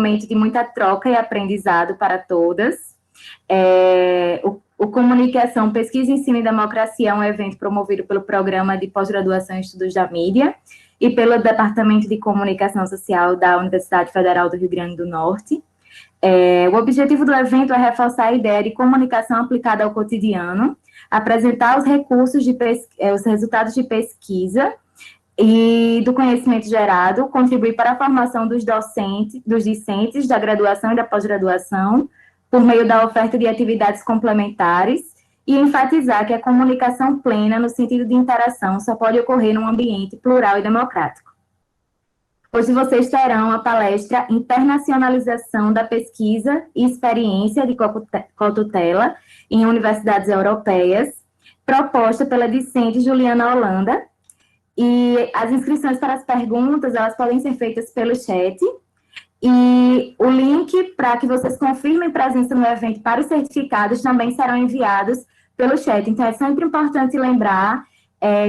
momento de muita troca e aprendizado para todas. O Comunicação, Pesquisa, Ensino e Democracia é um evento promovido pelo Programa de Pós-Graduação em Estudos da Mídia e pelo Departamento de Comunicação Social da Universidade Federal do Rio Grande do Norte. O objetivo do evento é reforçar a ideia de comunicação aplicada ao cotidiano, apresentar os os resultados de pesquisa e do conhecimento gerado, contribuir para a formação dos discentes da graduação e da pós-graduação, por meio da oferta de atividades complementares, e enfatizar que a comunicação plena, no sentido de interação, só pode ocorrer num ambiente plural e democrático. Hoje vocês terão a palestra Internacionalização da Pesquisa e Experiência de Cotutela em Universidades Europeias, proposta pela discente Juliana Holanda, e as inscrições para as perguntas, elas podem ser feitas pelo chat, e o link para que vocês confirmem presença no evento para os certificados também serão enviados pelo chat. Então, é sempre importante lembrar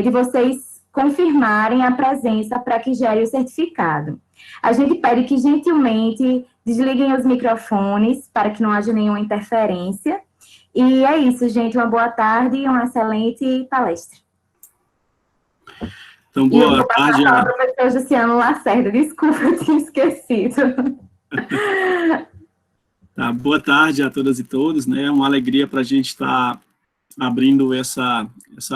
de vocês confirmarem a presença para que gere o certificado. A gente pede que, gentilmente, desliguem os microfones para que não haja nenhuma interferência. E é isso, gente. Uma boa tarde e uma excelente palestra. Então, boa tarde. A professor Jussiano Lacerda, desculpa, eu tinha esquecido. Tá, boa tarde a todas e todos, né? É uma alegria para a gente estar abrindo essa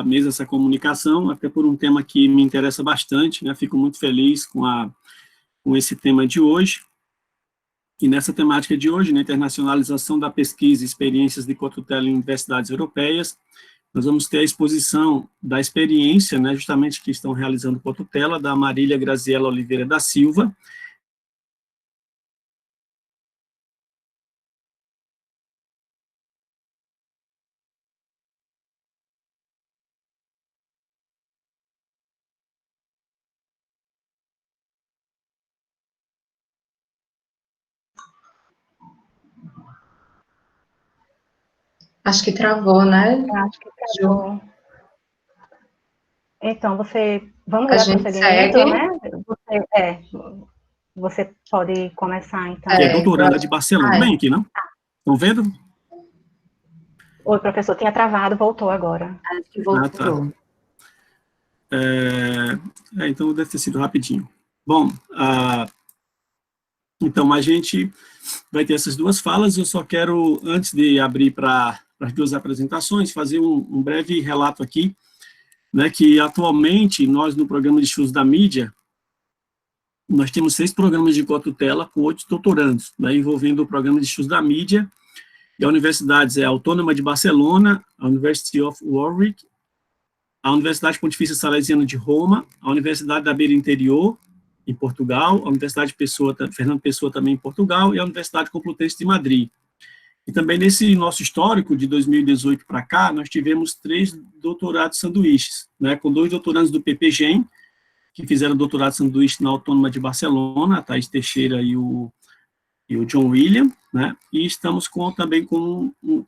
mesa, essa comunicação, até por um tema que me interessa bastante, né? Fico muito feliz com esse tema de hoje. E nessa temática de hoje, né, internacionalização da pesquisa e experiências de cotutela em universidades europeias, nós vamos ter a exposição da experiência, né, justamente que estão realizando cotutela, da Marília Graziela Oliveira da Silva. Acho que travou, né? Acho que travou. Então, vamos A dar gente prosseguimento, segue. né? Você pode começar, então. Que é doutoranda de Barcelona. Bem aqui, não? Estão vendo? Oi, professor, tinha travado, voltou agora. Acho que voltou. Então deve ter sido rapidinho. Bom, então a gente vai ter essas duas falas. Eu só quero, antes de abrir para as duas apresentações, fazer um breve relato aqui, né, que atualmente nós no programa de estudos da mídia, nós temos 6 programas de cotutela com 8 doutorandos, né, envolvendo o programa de estudos da mídia, e a Universidade Autônoma de Barcelona, a University of Warwick, a Universidade Pontifícia Salesiana de Roma, a Universidade da Beira Interior, em Portugal, a Universidade Fernando Pessoa também em Portugal, e a Universidade Complutense de Madrid. E também nesse nosso histórico, de 2018 para cá, nós tivemos 3 doutorados sanduíches, né, com 2 doutorandos do PPGEM, que fizeram doutorado sanduíche na Autônoma de Barcelona, a Thaís Teixeira e o John William, né, e estamos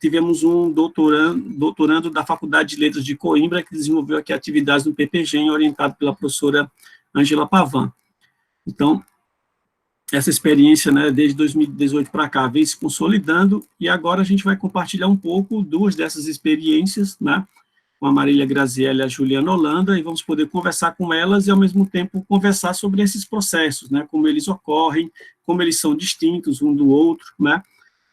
tivemos um doutorando da Faculdade de Letras de Coimbra, que desenvolveu aqui atividades no PPGEM, orientado pela professora Ângela Pavan. Então, essa experiência, né, desde 2018 para cá, vem se consolidando, e agora a gente vai compartilhar um pouco 2 dessas experiências, né, com a Marília Graziella e a Juliana Holanda, e vamos poder conversar com elas e, ao mesmo tempo, conversar sobre esses processos, né, como eles ocorrem, como eles são distintos um do outro, né.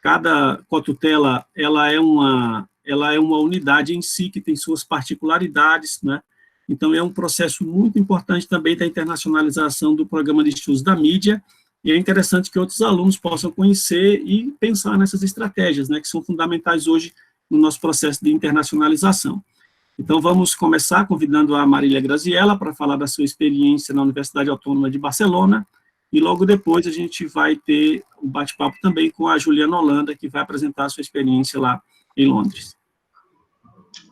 Cada cotutela, ela é uma unidade em si, que tem suas particularidades, né. Então, é um processo muito importante também da internacionalização do programa de estudos da mídia, e é interessante que outros alunos possam conhecer e pensar nessas estratégias, né, que são fundamentais hoje no nosso processo de internacionalização. Então, vamos começar convidando a Marília Graziella para falar da sua experiência na Universidade Autônoma de Barcelona, e logo depois a gente vai ter um bate-papo também com a Juliana Holanda, que vai apresentar a sua experiência lá em Londres.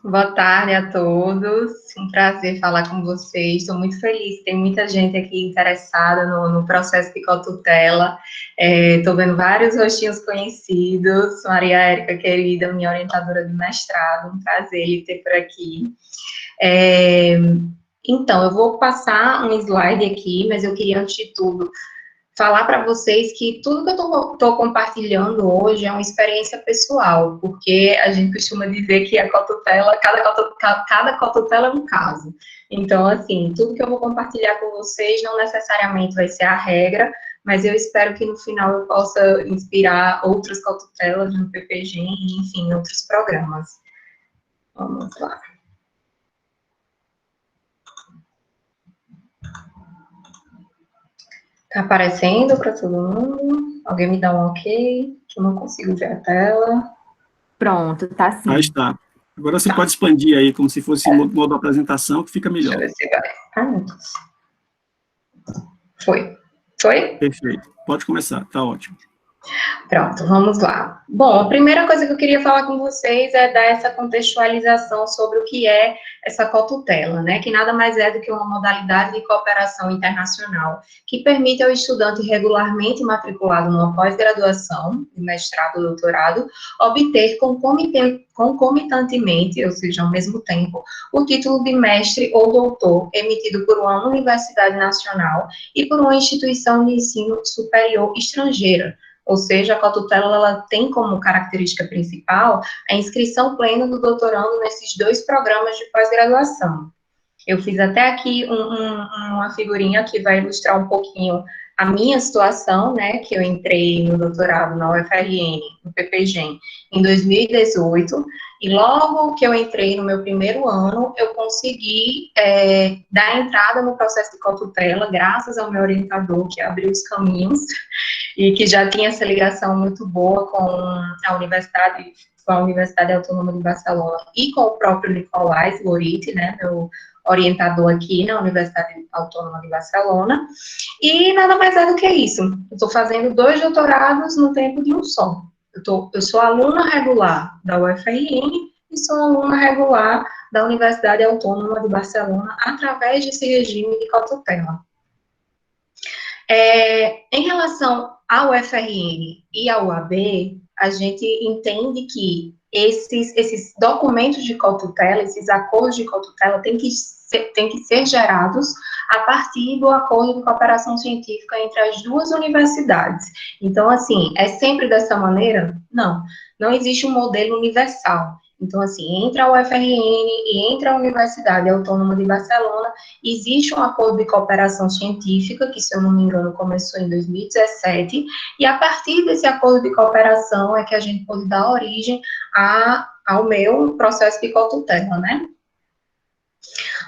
Boa tarde a todos, um prazer falar com vocês, estou muito feliz, tem muita gente aqui interessada no processo de cotutela, estou vendo vários rostinhos conhecidos, Maria Érica, querida, minha orientadora de mestrado, um prazer lhe ter por aqui. Então, eu vou passar um slide aqui, mas eu queria, antes de tudo, falar para vocês que tudo que eu estou compartilhando hoje é uma experiência pessoal, porque a gente costuma dizer que a cotutela, cada cotutela é um caso. Então, assim, tudo que eu vou compartilhar com vocês não necessariamente vai ser a regra, mas eu espero que no final eu possa inspirar outras cotutelas no PPG e, enfim, outros programas. Vamos lá. Tá aparecendo para todo mundo? Alguém me dá um ok? Que eu não consigo ver a tela. Pronto, tá sim. Aí está. Agora você pode expandir aí, como se fosse modo apresentação, que fica melhor. Deixa eu ver se vai. Foi. Foi? Perfeito. Pode começar, tá ótimo. Pronto, vamos lá. Bom, a primeira coisa que eu queria falar com vocês é dar essa contextualização sobre o que é essa cotutela, né? Que nada mais é do que uma modalidade de cooperação internacional que permite ao estudante regularmente matriculado numa pós-graduação, de mestrado ou doutorado, obter concomitantemente, ou seja, ao mesmo tempo, o título de mestre ou doutor emitido por uma universidade nacional e por uma instituição de ensino superior estrangeira. Ou seja, a cotutela ela tem como característica principal a inscrição plena do doutorando nesses 2 programas de pós-graduação. Eu fiz até aqui uma figurinha que vai ilustrar um pouquinho a minha situação, né, que eu entrei no doutorado na UFRN, no PPGEM, em 2018, e logo que eu entrei no meu primeiro ano, eu consegui dar entrada no processo de cotutela, graças ao meu orientador, que abriu os caminhos, e que já tinha essa ligação muito boa com a Universidade Autônoma de Barcelona e com o próprio Nicolás Loriti, né, meu orientador aqui na Universidade Autônoma de Barcelona, e nada mais é do que isso. Eu estou fazendo 2 doutorados no tempo de um só. Eu sou aluna regular da UFRN e sou aluna regular da Universidade Autônoma de Barcelona através desse regime de cotutela. Em relação ao UFRN e ao UAB, a gente entende que esses documentos de cotutela, esses acordos de cotutela têm que ser gerados a partir do acordo de cooperação científica entre as 2 universidades. Então, assim, é sempre dessa maneira? Não, não existe um modelo universal. Então, assim, entre a UFRN e entre a Universidade Autônoma de Barcelona, existe um acordo de cooperação científica, que, se eu não me engano, começou em 2017, e a partir desse acordo de cooperação é que a gente pode dar origem ao meu processo de cotutela, né?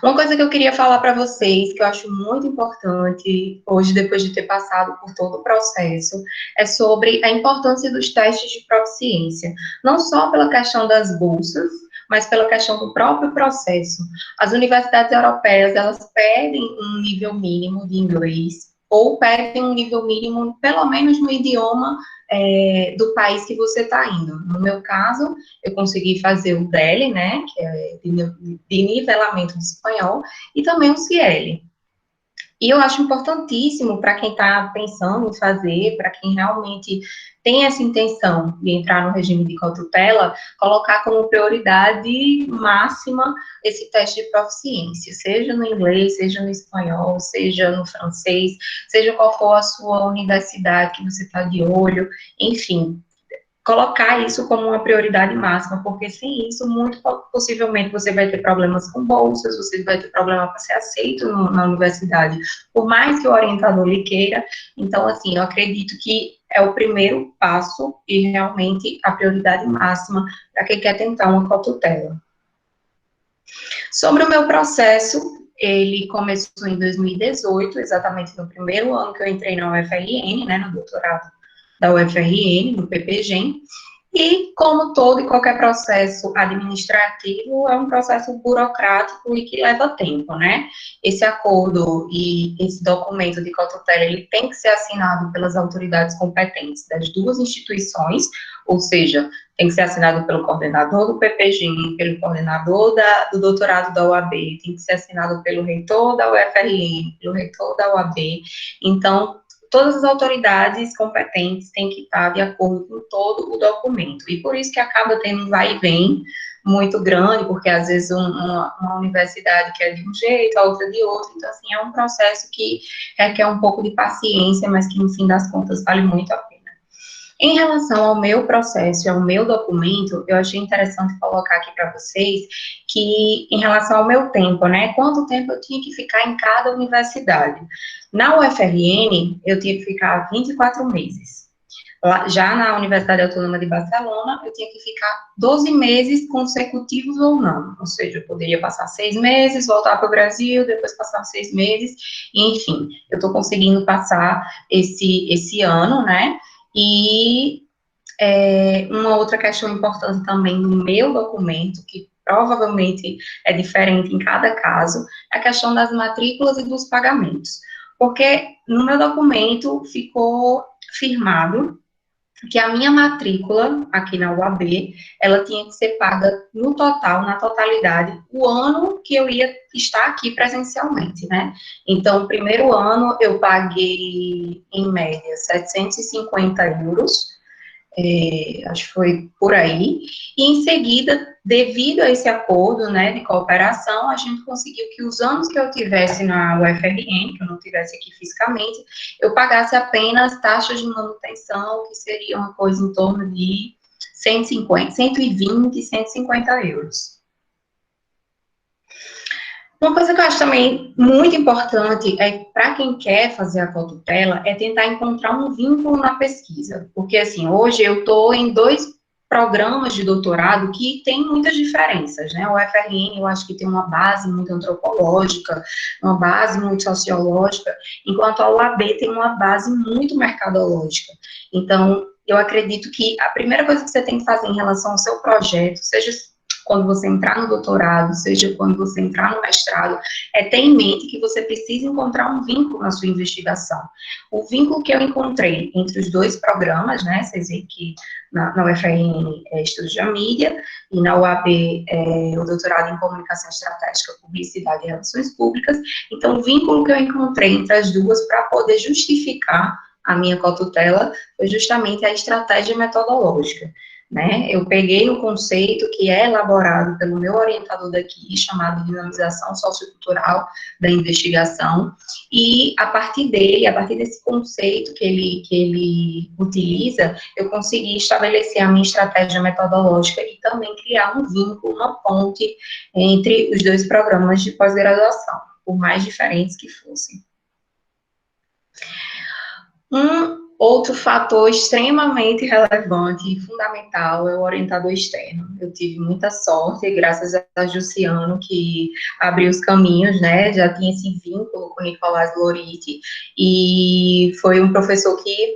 Uma coisa que eu queria falar para vocês, que eu acho muito importante, hoje, depois de ter passado por todo o processo, é sobre a importância dos testes de proficiência, não só pela questão das bolsas, mas pela questão do próprio processo. As universidades europeias, elas pedem um nível mínimo de inglês, ou pedem um nível mínimo, pelo menos no idioma do país que você está indo. No meu caso, eu consegui fazer o DEL, né, que é de nivelamento de espanhol, e também o CIEL. E eu acho importantíssimo para quem está pensando em fazer, para quem realmente tem essa intenção de entrar no regime de cotutela, colocar como prioridade máxima esse teste de proficiência, seja no inglês, seja no espanhol, seja no francês, seja qual for a sua universidade que você está de olho, enfim, colocar isso como uma prioridade máxima, porque sem isso, muito possivelmente, você vai ter problemas com bolsas, você vai ter problema para ser aceito na universidade, por mais que o orientador lhe queira. Então, assim, eu acredito que é o primeiro passo e realmente a prioridade máxima para quem quer tentar uma cotutela. Sobre o meu processo, ele começou em 2018, exatamente no primeiro ano que eu entrei na UFRN, né, no doutorado da UFRN, do PPGEM, e como todo e qualquer processo administrativo, é um processo burocrático e que leva tempo, né? Esse acordo e esse documento de cotutela, ele tem que ser assinado pelas autoridades competentes das 2 instituições, ou seja, tem que ser assinado pelo coordenador do PPGEM, pelo coordenador do doutorado da UAB, tem que ser assinado pelo reitor da UFRN, pelo reitor da UAB. Então, todas as autoridades competentes têm que estar de acordo com todo o documento, e por isso que acaba tendo um vai e vem muito grande, porque às vezes uma universidade quer de um jeito, a outra de outro, então assim, é um processo que requer um pouco de paciência, mas que no fim das contas vale muito a pena. Em relação ao meu processo e ao meu documento, eu achei interessante colocar aqui para vocês que, em relação ao meu tempo, né, quanto tempo eu tinha que ficar em cada universidade. Na UFRN, eu tinha que ficar 24 meses. Já na Universidade Autônoma de Barcelona, eu tinha que ficar 12 meses consecutivos ou não. Ou seja, eu poderia passar 6 meses, voltar para o Brasil, depois passar 6 meses, enfim, eu estou conseguindo passar esse ano, né? E uma outra questão importante também no meu documento, que provavelmente é diferente em cada caso, é a questão das matrículas e dos pagamentos. Porque no meu documento ficou firmado que a minha matrícula aqui na UAB, ela tinha que ser paga no total, na totalidade, o ano que eu ia estar aqui presencialmente, né? Então, o primeiro ano eu paguei, em média, 750 euros, acho que foi por aí, e em seguida, devido a esse acordo, né, de cooperação, a gente conseguiu que os anos que eu tivesse na UFRN, que eu não tivesse aqui fisicamente, eu pagasse apenas taxas de manutenção, que seria uma coisa em torno de 120, 150 euros. Uma coisa que eu acho também muito importante é, para quem quer fazer a cotutela, é tentar encontrar um vínculo na pesquisa. Porque, assim, hoje eu estou em 2 programas de doutorado que tem muitas diferenças, né? O UFRN, eu acho que tem uma base muito antropológica, uma base muito sociológica, enquanto a UAB tem uma base muito mercadológica. Então, eu acredito que a primeira coisa que você tem que fazer em relação ao seu projeto, seja quando você entrar no doutorado, seja quando você entrar no mestrado, é ter em mente que você precisa encontrar um vínculo na sua investigação. O vínculo que eu encontrei entre os 2 programas, né, vocês veem que na UFRN é Estudos da Mídia, e na UAB é o doutorado em Comunicação Estratégica, Publicidade e Relações Públicas, então o vínculo que eu encontrei entre as duas para poder justificar a minha cotutela foi justamente a estratégia metodológica. Né? Eu peguei um conceito que é elaborado pelo meu orientador daqui, chamado dinamização sociocultural da investigação, e a partir dele, a partir desse conceito que ele utiliza, eu consegui estabelecer a minha estratégia metodológica e também criar um vínculo, uma ponte entre os 2 programas de pós-graduação, por mais diferentes que fossem. Outro fator extremamente relevante e fundamental é o orientador externo. Eu tive muita sorte, graças a Jussiano, que abriu os caminhos, né? Já tinha esse vínculo com o Nicolás Loriti, e foi um professor que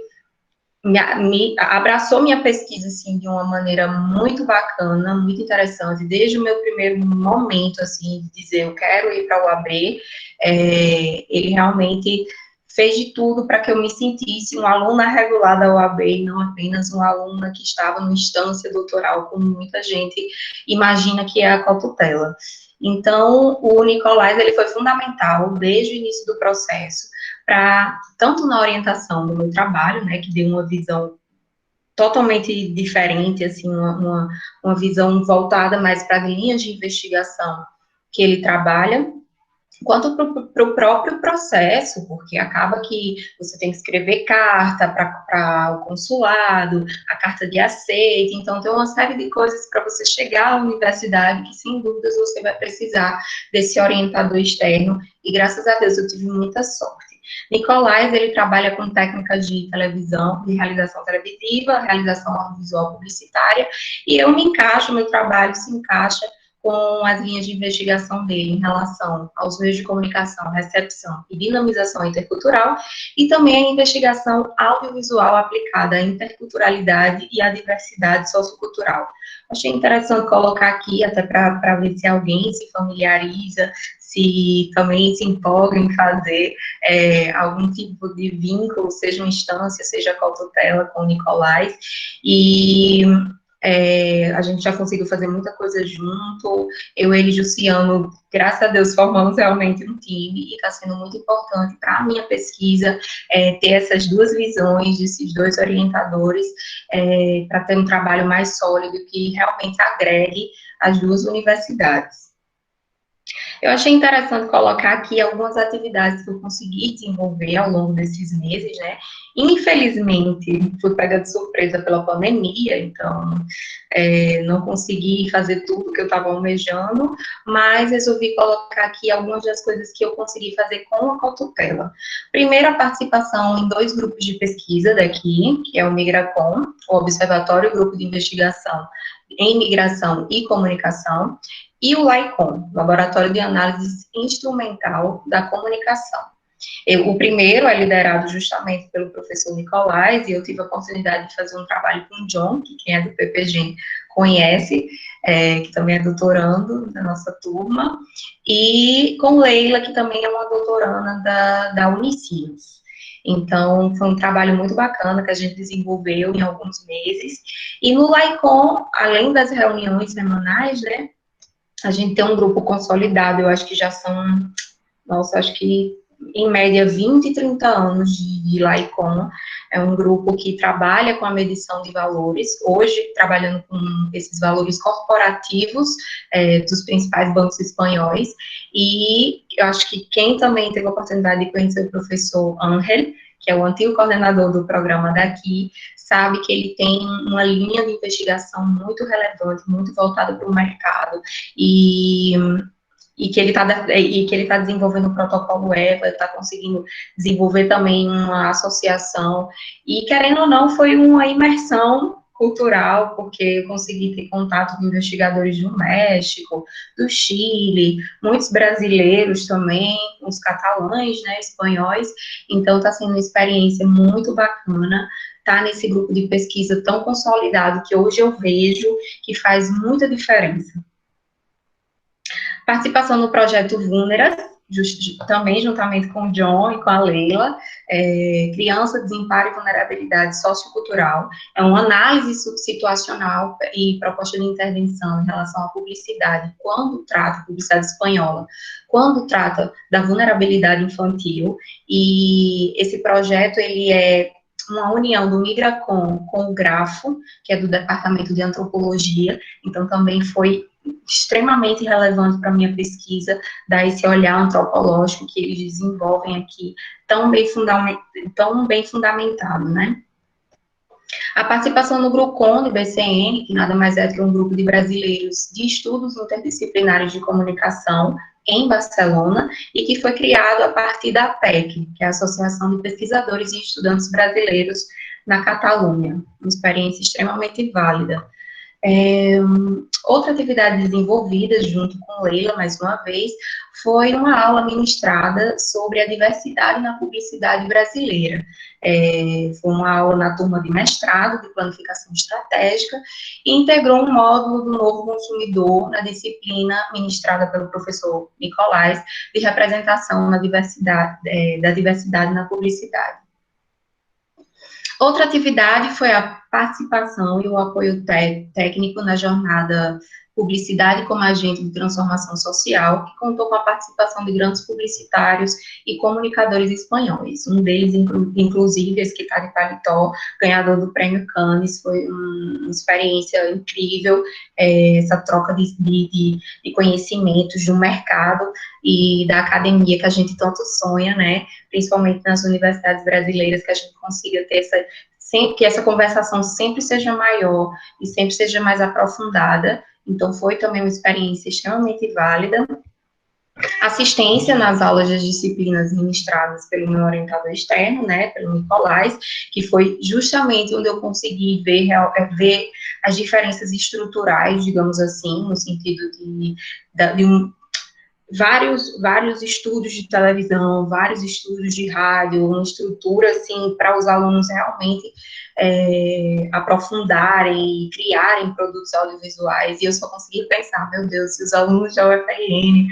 me abraçou minha pesquisa, assim, de uma maneira muito bacana, muito interessante, desde o meu primeiro momento, assim, de dizer, eu quero ir para a UAB, ele realmente fez de tudo para que eu me sentisse uma aluna regular da UAB e não apenas uma aluna que estava numa instância doutoral, como muita gente imagina que é a cotutela. Então, o Nicolás, ele foi fundamental desde o início do processo, para, tanto na orientação do meu trabalho, né, que deu uma visão totalmente diferente, assim, uma visão voltada mais para as linhas de investigação que ele trabalha, quanto para o próprio processo, porque acaba que você tem que escrever carta para o consulado, a carta de aceite, então tem uma série de coisas para você chegar à universidade que, sem dúvidas, você vai precisar desse orientador externo, e graças a Deus eu tive muita sorte. Nicolás, ele trabalha com técnicas de televisão, de realização televisiva, realização audiovisual publicitária, e eu me encaixo, meu trabalho se encaixa com as linhas de investigação dele em relação aos meios de comunicação, recepção e dinamização intercultural, e também a investigação audiovisual aplicada à interculturalidade e à diversidade sociocultural. Achei interessante colocar aqui, até para ver se alguém se familiariza, se também se empolga em fazer algum tipo de vínculo, seja uma instância, seja a cotutela com o Nicolás, e A gente já conseguiu fazer muita coisa junto. Eu, ele e Jussiano, graças a Deus, formamos realmente um time, e está sendo muito importante para a minha pesquisa ter essas duas visões, desses dois orientadores, para ter um trabalho mais sólido que realmente agregue as duas universidades. Eu achei interessante colocar aqui algumas atividades que eu consegui desenvolver ao longo desses meses, né? Infelizmente, fui pega de surpresa pela pandemia, então não consegui fazer tudo que eu estava almejando, mas resolvi colocar aqui algumas das coisas que eu consegui fazer com a Cotutela. Primeiro, a participação em 2 grupos de pesquisa daqui, que é o Migracom, o Observatório Grupo de Investigação em Migração e Comunicação, e o LAICOM, Laboratório de Análise Instrumental da Comunicação. O primeiro é liderado justamente pelo professor Nicolás, e eu tive a oportunidade de fazer um trabalho com o John, que quem é do PPG conhece, que também é doutorando da nossa turma, e com Leila, que também é uma doutoranda da Unicinos. Então, foi um trabalho muito bacana que a gente desenvolveu em alguns meses. E no LAICOM, além das reuniões semanais, né, a gente tem um grupo consolidado, eu acho que já são, acho que em média 20, 30 anos de LAICOM. É um grupo que trabalha com a medição de valores, hoje trabalhando com esses valores corporativos dos principais bancos espanhóis, e eu acho que quem também teve a oportunidade de conhecer o professor Ángel, que é o antigo coordenador do programa daqui, sabe que ele tem uma linha de investigação muito relevante, muito voltada para o mercado, e que ele está desenvolvendo o protocolo EVA, está conseguindo desenvolver também uma associação, e querendo ou não, foi uma imersão cultural, porque eu consegui ter contato com investigadores do México, do Chile, muitos brasileiros também, os catalães, né, espanhóis, então está sendo uma experiência muito bacana, tá nesse grupo de pesquisa tão consolidado, que hoje eu vejo que faz muita diferença. Participação no projeto Vulneras, também juntamente com o John e com a Leila, Criança, Desamparo e Vulnerabilidade Sociocultural, é uma análise situacional e proposta de intervenção em relação à publicidade, quando trata, publicidade espanhola, quando trata da vulnerabilidade infantil, e esse projeto, ele é uma união do Migracom com o Grafo, que é do Departamento de Antropologia, então também foi extremamente relevante para a minha pesquisa, dar esse olhar antropológico que eles desenvolvem aqui, tão bem fundamentado, né? A participação no GRUCON do BCN, que nada mais é do que um grupo de brasileiros de estudos interdisciplinares de comunicação em Barcelona, e que foi criado a partir da APEC, que é a Associação de Pesquisadores e Estudantes Brasileiros na Catalunha, uma experiência extremamente válida. Outra atividade desenvolvida junto com Leila, mais uma vez, foi uma aula ministrada sobre a diversidade na publicidade brasileira. Foi uma aula na turma de mestrado de planificação estratégica, e integrou um módulo do novo consumidor na disciplina ministrada pelo professor Nicolás, de representação na da diversidade na publicidade. Outra atividade foi a participação e o apoio técnico na jornada Publicidade como Agente de Transformação Social, que contou com a participação de grandes publicitários e comunicadores espanhóis. Um deles, inclusive, esse que está de paletó, ganhador do Prêmio Cannes, foi uma experiência incrível, essa troca de conhecimentos do mercado e da academia que a gente tanto sonha, né, principalmente nas universidades brasileiras, que a gente consiga ter que essa conversação sempre seja maior e sempre seja mais aprofundada. Então, foi também uma experiência extremamente válida. Assistência nas aulas das disciplinas ministradas pelo meu orientador externo, né, pelo Nicolás, que foi justamente onde eu consegui ver as diferenças estruturais, digamos assim, no sentido de vários estudos de televisão, vários estudos de rádio, uma estrutura, assim, para os alunos realmente aprofundarem e criarem produtos audiovisuais, e eu só consegui pensar, meu Deus, se os alunos da UFRN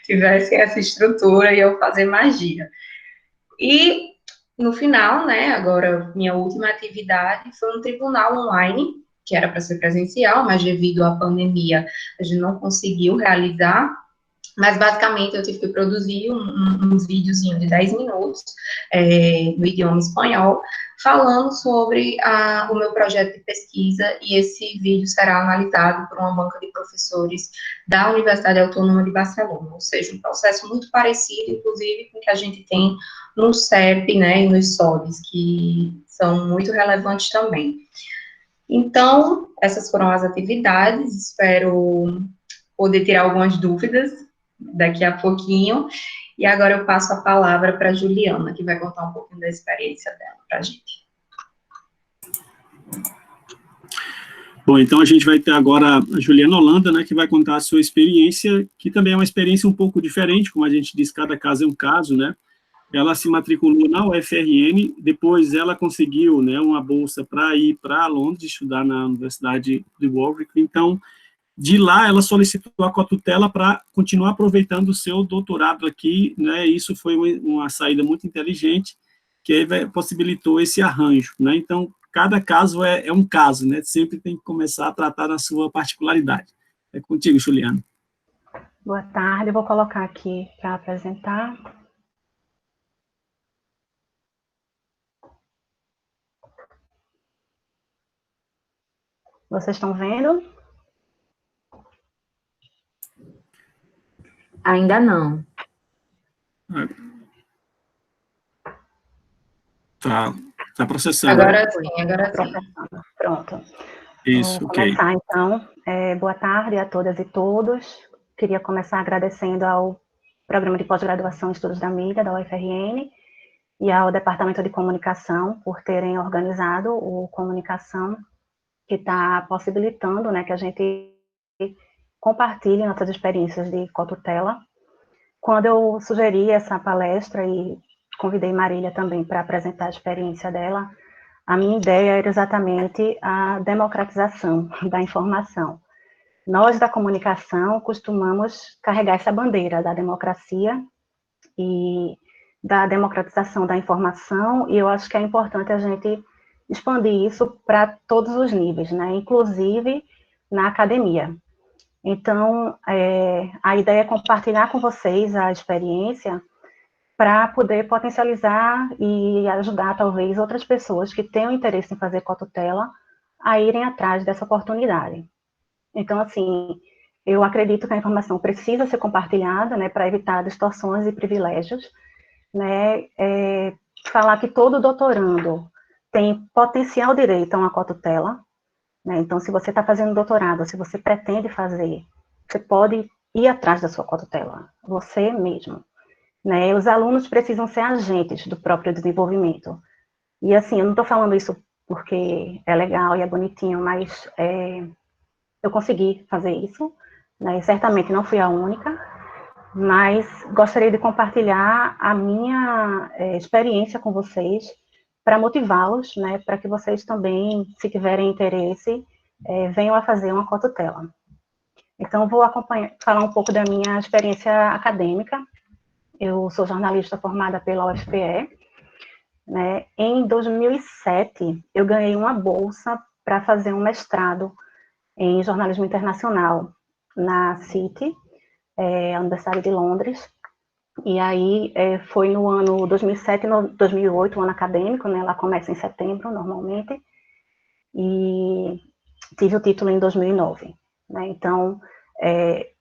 tivessem essa estrutura, iam fazer magia. E, no final, né, agora, minha última atividade foi um tribunal online, que era para ser presencial, mas devido à pandemia a gente não conseguiu realizar. Mas, basicamente, eu tive que produzir um videozinho de 10 minutos no idioma espanhol, falando sobre o meu projeto de pesquisa, e esse vídeo será analisado por uma banca de professores da Universidade Autônoma de Barcelona, ou seja, um processo muito parecido, inclusive, com o que a gente tem no CEP, né, e nos SODs, que são muito relevantes também. Então, essas foram as atividades, espero poder tirar algumas dúvidas daqui a pouquinho, e agora eu passo a palavra para a Juliana, que vai contar um pouquinho da experiência dela para a gente. Bom, então a gente vai ter agora a Juliana Holanda, né, que vai contar a sua experiência, que também é uma experiência um pouco diferente, como a gente diz, cada caso é um caso, né? Ela se matriculou na UFRN, depois ela conseguiu, né, uma bolsa para ir para Londres, estudar na Universidade de Warwick. Então, de lá, ela solicitou a cotutela para continuar aproveitando o seu doutorado aqui, né? Isso foi uma saída muito inteligente, que possibilitou esse arranjo, né? Então, cada caso é um caso, né? Sempre tem que começar a tratar na sua particularidade. É contigo, Juliana. Boa tarde, vou colocar aqui para apresentar. Vocês estão vendo? Ainda não. Tá processando. Agora sim, agora sim. Pronto. Isso, vou ok. começar, então. Boa tarde a todas e todos. Queria começar agradecendo ao Programa de Pós-Graduação em Estudos da Mídia, da UFRN, e ao Departamento de Comunicação, por terem organizado o Comunicação, que está possibilitando, né, que a gente compartilhe nossas experiências de cotutela. Quando eu sugeri essa palestra e convidei Marília também para apresentar a experiência dela, a minha ideia era exatamente a democratização da informação. Nós, da comunicação, costumamos carregar essa bandeira da democracia e da democratização da informação, e eu acho que é importante a gente expandir isso para todos os níveis, né? Inclusive na academia. Então, a ideia é compartilhar com vocês a experiência para poder potencializar e ajudar, talvez, outras pessoas que tenham interesse em fazer cotutela a irem atrás dessa oportunidade. Então, assim, eu acredito que a informação precisa ser compartilhada, né, para evitar distorções e privilégios, né, falar que todo doutorando tem potencial direito a uma cotutela, né, então, se você está fazendo doutorado, se você pretende fazer, você pode ir atrás da sua cotutela, você mesmo, né, os alunos precisam ser agentes do próprio desenvolvimento, e assim, eu não estou falando isso porque é legal e é bonitinho, mas eu consegui fazer isso, né, certamente não fui a única, mas gostaria de compartilhar a minha experiência com vocês para motivá-los, né, para que vocês também, se tiverem interesse, venham a fazer uma cotutela. Então, vou falar um pouco da minha experiência acadêmica. Eu sou jornalista formada pela UFPE, né. Em 2007, eu ganhei uma bolsa para fazer um mestrado em jornalismo internacional na City, a Universidade de Londres, e aí foi no ano 2007 e 2008, o ano acadêmico, né, ela começa em setembro, normalmente, e tive o título em 2009, né, então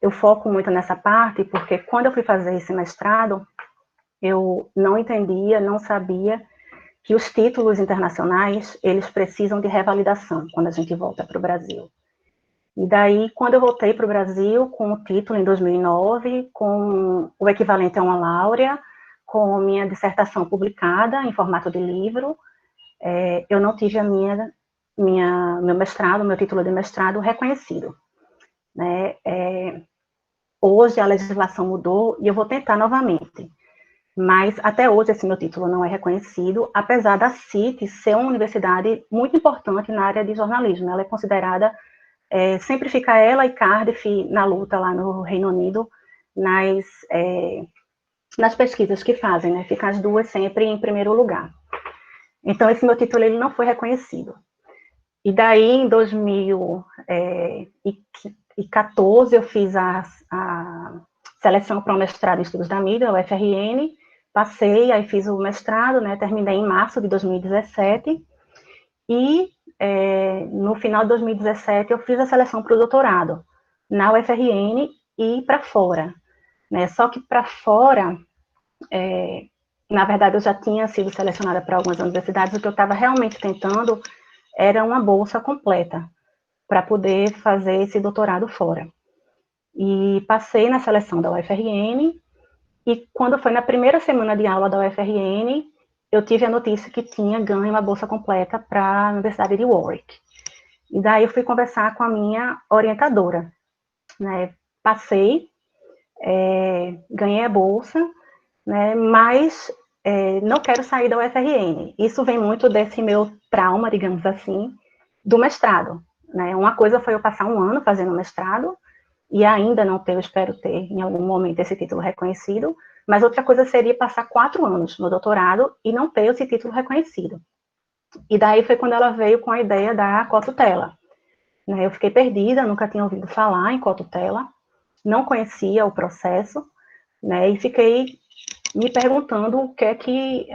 eu foco muito nessa parte, porque quando eu fui fazer esse mestrado, eu não entendia, não sabia que os títulos internacionais, eles precisam de revalidação quando a gente volta para o Brasil. E daí, quando eu voltei para o Brasil, com o título em 2009, com o equivalente a uma laurea, com minha dissertação publicada em formato de livro, eu não tive meu mestrado, meu título de mestrado reconhecido, né? Hoje a legislação mudou e eu vou tentar novamente, mas até hoje esse meu título não é reconhecido, apesar da CIT ser uma universidade muito importante na área de jornalismo. Ela é considerada, sempre fica ela e Cardiff na luta lá no Reino Unido, nas pesquisas que fazem, né? Ficam as duas sempre em primeiro lugar. Então, esse meu título ele não foi reconhecido. E daí, em 2014, eu fiz a seleção para o mestrado em Estudos da Mídia, o UFRN, passei, aí fiz o mestrado, né, terminei em março de 2017, e no final de 2017 eu fiz a seleção para o doutorado, na UFRN e para fora, né, só que para fora, na verdade eu já tinha sido selecionada para algumas universidades, o que eu estava realmente tentando era uma bolsa completa, para poder fazer esse doutorado fora. E passei na seleção da UFRN, e quando foi na primeira semana de aula da UFRN, eu tive a notícia que tinha ganho uma bolsa completa para a Universidade de Warwick. E daí eu fui conversar com a minha orientadora, né? Passei, ganhei a bolsa, né? Mas não quero sair da UFRN. Isso vem muito desse meu trauma, digamos assim, do mestrado, né? Uma coisa foi eu passar um ano fazendo mestrado, e ainda não ter, eu espero ter em algum momento esse título reconhecido, mas outra coisa seria passar 4 anos no doutorado e não ter esse título reconhecido. E daí foi quando ela veio com a ideia da cotutela, né? Eu fiquei perdida, nunca tinha ouvido falar em cotutela, não conhecia o processo, né? E fiquei me perguntando o que é que,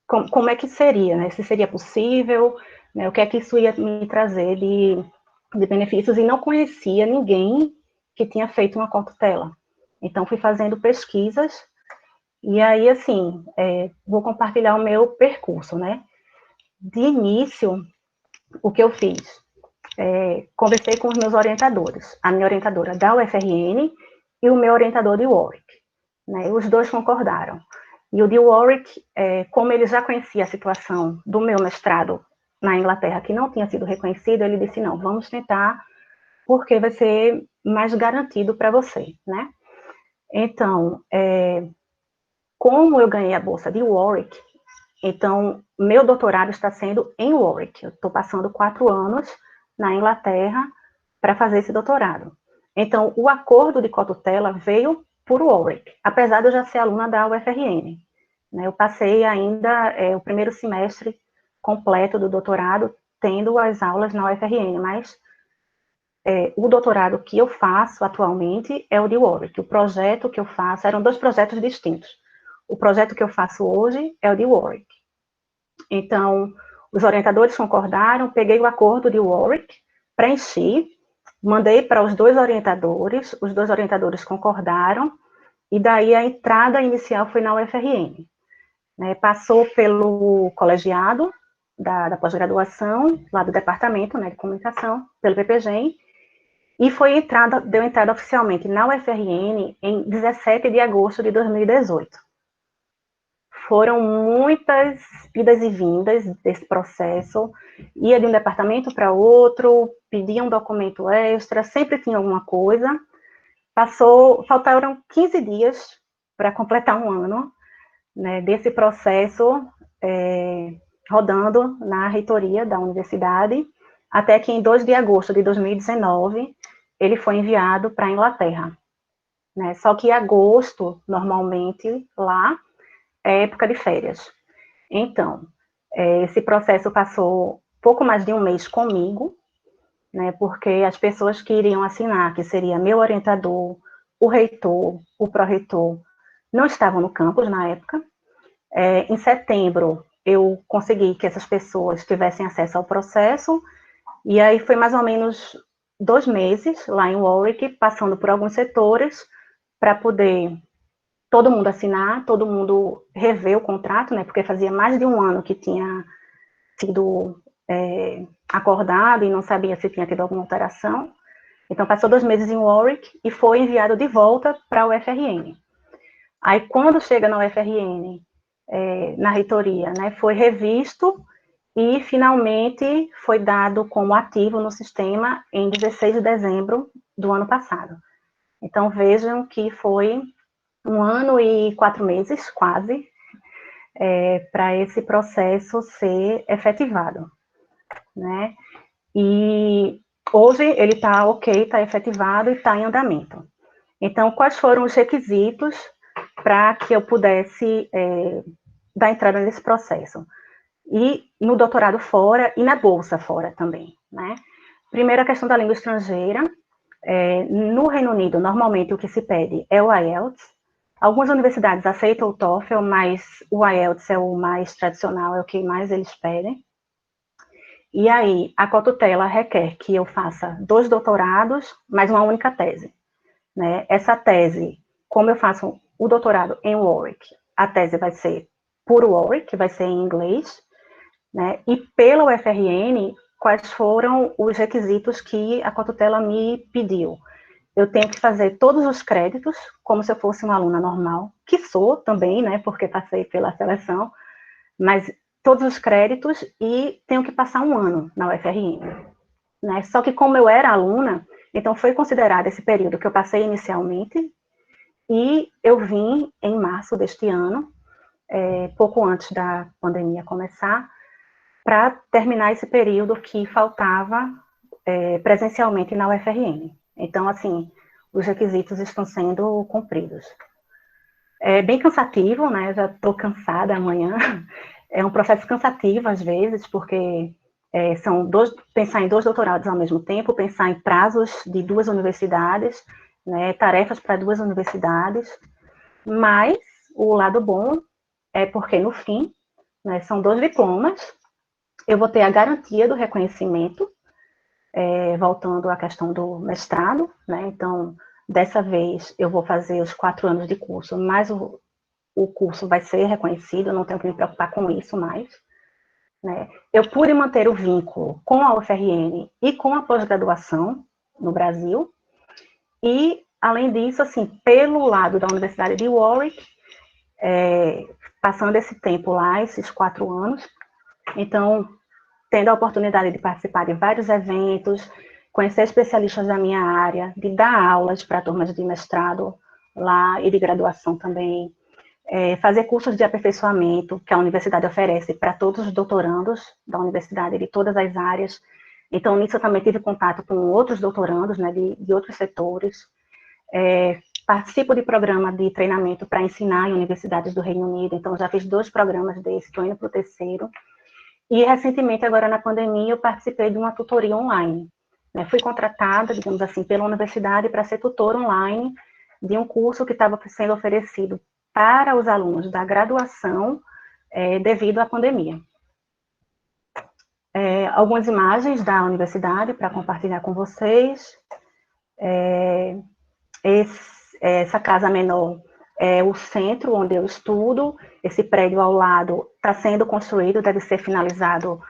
como é que seria, né? Se seria possível, né? O que é que isso ia me trazer de benefícios, e não conhecia ninguém que tinha feito uma cotutela. Então, fui fazendo pesquisas, e aí, assim, vou compartilhar o meu percurso, né? De início, o que eu fiz? Conversei com os meus orientadores, a minha orientadora da UFRN e o meu orientador de Warwick, né? Os dois concordaram. E o de Warwick, como ele já conhecia a situação do meu mestrado na Inglaterra, que não tinha sido reconhecido, ele disse, não, vamos tentar, porque vai ser mais garantido para você, né? Então, como eu ganhei a bolsa de Warwick, então, meu doutorado está sendo em Warwick. Eu estou passando 4 anos na Inglaterra para fazer esse doutorado. Então, o acordo de cotutela veio por Warwick, apesar de eu já ser aluna da UFRN, né? Eu passei ainda o primeiro semestre completo do doutorado tendo as aulas na UFRN, mas o doutorado que eu faço atualmente é o de Warwick. O projeto que eu faço, eram 2 projetos distintos. O projeto que eu faço hoje é o de Warwick. Então, os orientadores concordaram, peguei o acordo de Warwick, preenchi, mandei para os 2 orientadores concordaram, e daí a entrada inicial foi na UFRN. Né? Passou pelo colegiado da pós-graduação, lá do departamento, né, de comunicação, pelo PPGEM, e deu entrada oficialmente na UFRN em 17 de agosto de 2018. Foram muitas idas e vindas desse processo, ia de um departamento para outro, pedia um documento extra, sempre tinha alguma coisa. Faltaram 15 dias para completar um ano, né, desse processo rodando na reitoria da universidade, até que em 2 de agosto de 2019, ele foi enviado para a Inglaterra. Né? Só que agosto, normalmente, lá, é época de férias. Então, esse processo passou pouco mais de um mês comigo, né, porque as pessoas que iriam assinar, que seria meu orientador, o reitor, o pró-reitor, não estavam no campus na época. Em setembro, eu consegui que essas pessoas tivessem acesso ao processo, e aí foi mais ou menos 2 meses lá em Warwick, passando por alguns setores, para poder todo mundo assinar, todo mundo rever o contrato, né, porque fazia mais de um ano que tinha sido acordado e não sabia se tinha tido alguma alteração. Então, passou 2 meses em Warwick e foi enviado de volta para a UFRN. Aí, quando chega na UFRN, na reitoria, né, foi revisto e, finalmente, foi dado como ativo no sistema em 16 de dezembro do ano passado. Então, vejam que foi 1 ano e 4 meses, quase, para esse processo ser efetivado, né? E hoje ele está ok, está efetivado e está em andamento. Então, quais foram os requisitos para que eu pudesse dar entrada nesse processo? e no doutorado fora e na bolsa fora também, né? Primeiro, a questão da língua estrangeira. No Reino Unido, normalmente o que se pede é o IELTS. Algumas universidades aceitam o TOEFL, mas o IELTS é o mais tradicional, é o que mais eles pedem. E aí, a cotutela requer que eu faça 2 doutorados, mais uma única tese, né? Essa tese, como eu faço o doutorado em Warwick, a tese vai ser por Warwick, vai ser em inglês, né? E pela UFRN, quais foram os requisitos que a cotutela me pediu? Eu tenho que fazer todos os créditos, como se eu fosse uma aluna normal, que sou também, né, porque passei pela seleção, mas todos os créditos e tenho que passar 1 ano na UFRN, né? Só que como eu era aluna, então foi considerado esse período que eu passei inicialmente, e eu vim em março deste ano, pouco antes da pandemia começar, para terminar esse período que faltava presencialmente na UFRN. Então, assim, os requisitos estão sendo cumpridos. É bem cansativo, né? Eu já estou cansada amanhã. É um processo cansativo, às vezes, porque pensar em 2 doutorados ao mesmo tempo, pensar em prazos de 2 universidades, né, tarefas para 2 universidades, mas o lado bom é porque, no fim, né, são 2 diplomas, eu vou ter a garantia do reconhecimento, voltando à questão do mestrado, né? Então, dessa vez, eu vou fazer os 4 anos de curso, mas o curso vai ser reconhecido, eu não tenho que me preocupar com isso mais, né? Eu pude manter o vínculo com a UFRN e com a pós-graduação no Brasil, e, além disso, assim, pelo lado da Universidade de Warwick, passando esse tempo lá, esses 4 anos, então, tendo a oportunidade de participar de vários eventos, conhecer especialistas da minha área, de dar aulas para turmas de mestrado lá e de graduação também, fazer cursos de aperfeiçoamento que a universidade oferece para todos os doutorandos da universidade de todas as áreas. Então, nisso eu também tive contato com outros doutorandos, né, de outros setores. Participo de programa de treinamento para ensinar em universidades do Reino Unido, então já fiz 2 programas desses, estou indo para o 3º. E, recentemente, agora na pandemia, eu participei de uma tutoria online. Né? Fui contratada, digamos assim, pela universidade para ser tutora online de um curso que estava sendo oferecido para os alunos da graduação devido à pandemia. Algumas imagens da universidade para compartilhar com vocês. Essa casa menor é o centro onde eu estudo. Esse prédio ao lado está sendo construído, deve ser finalizado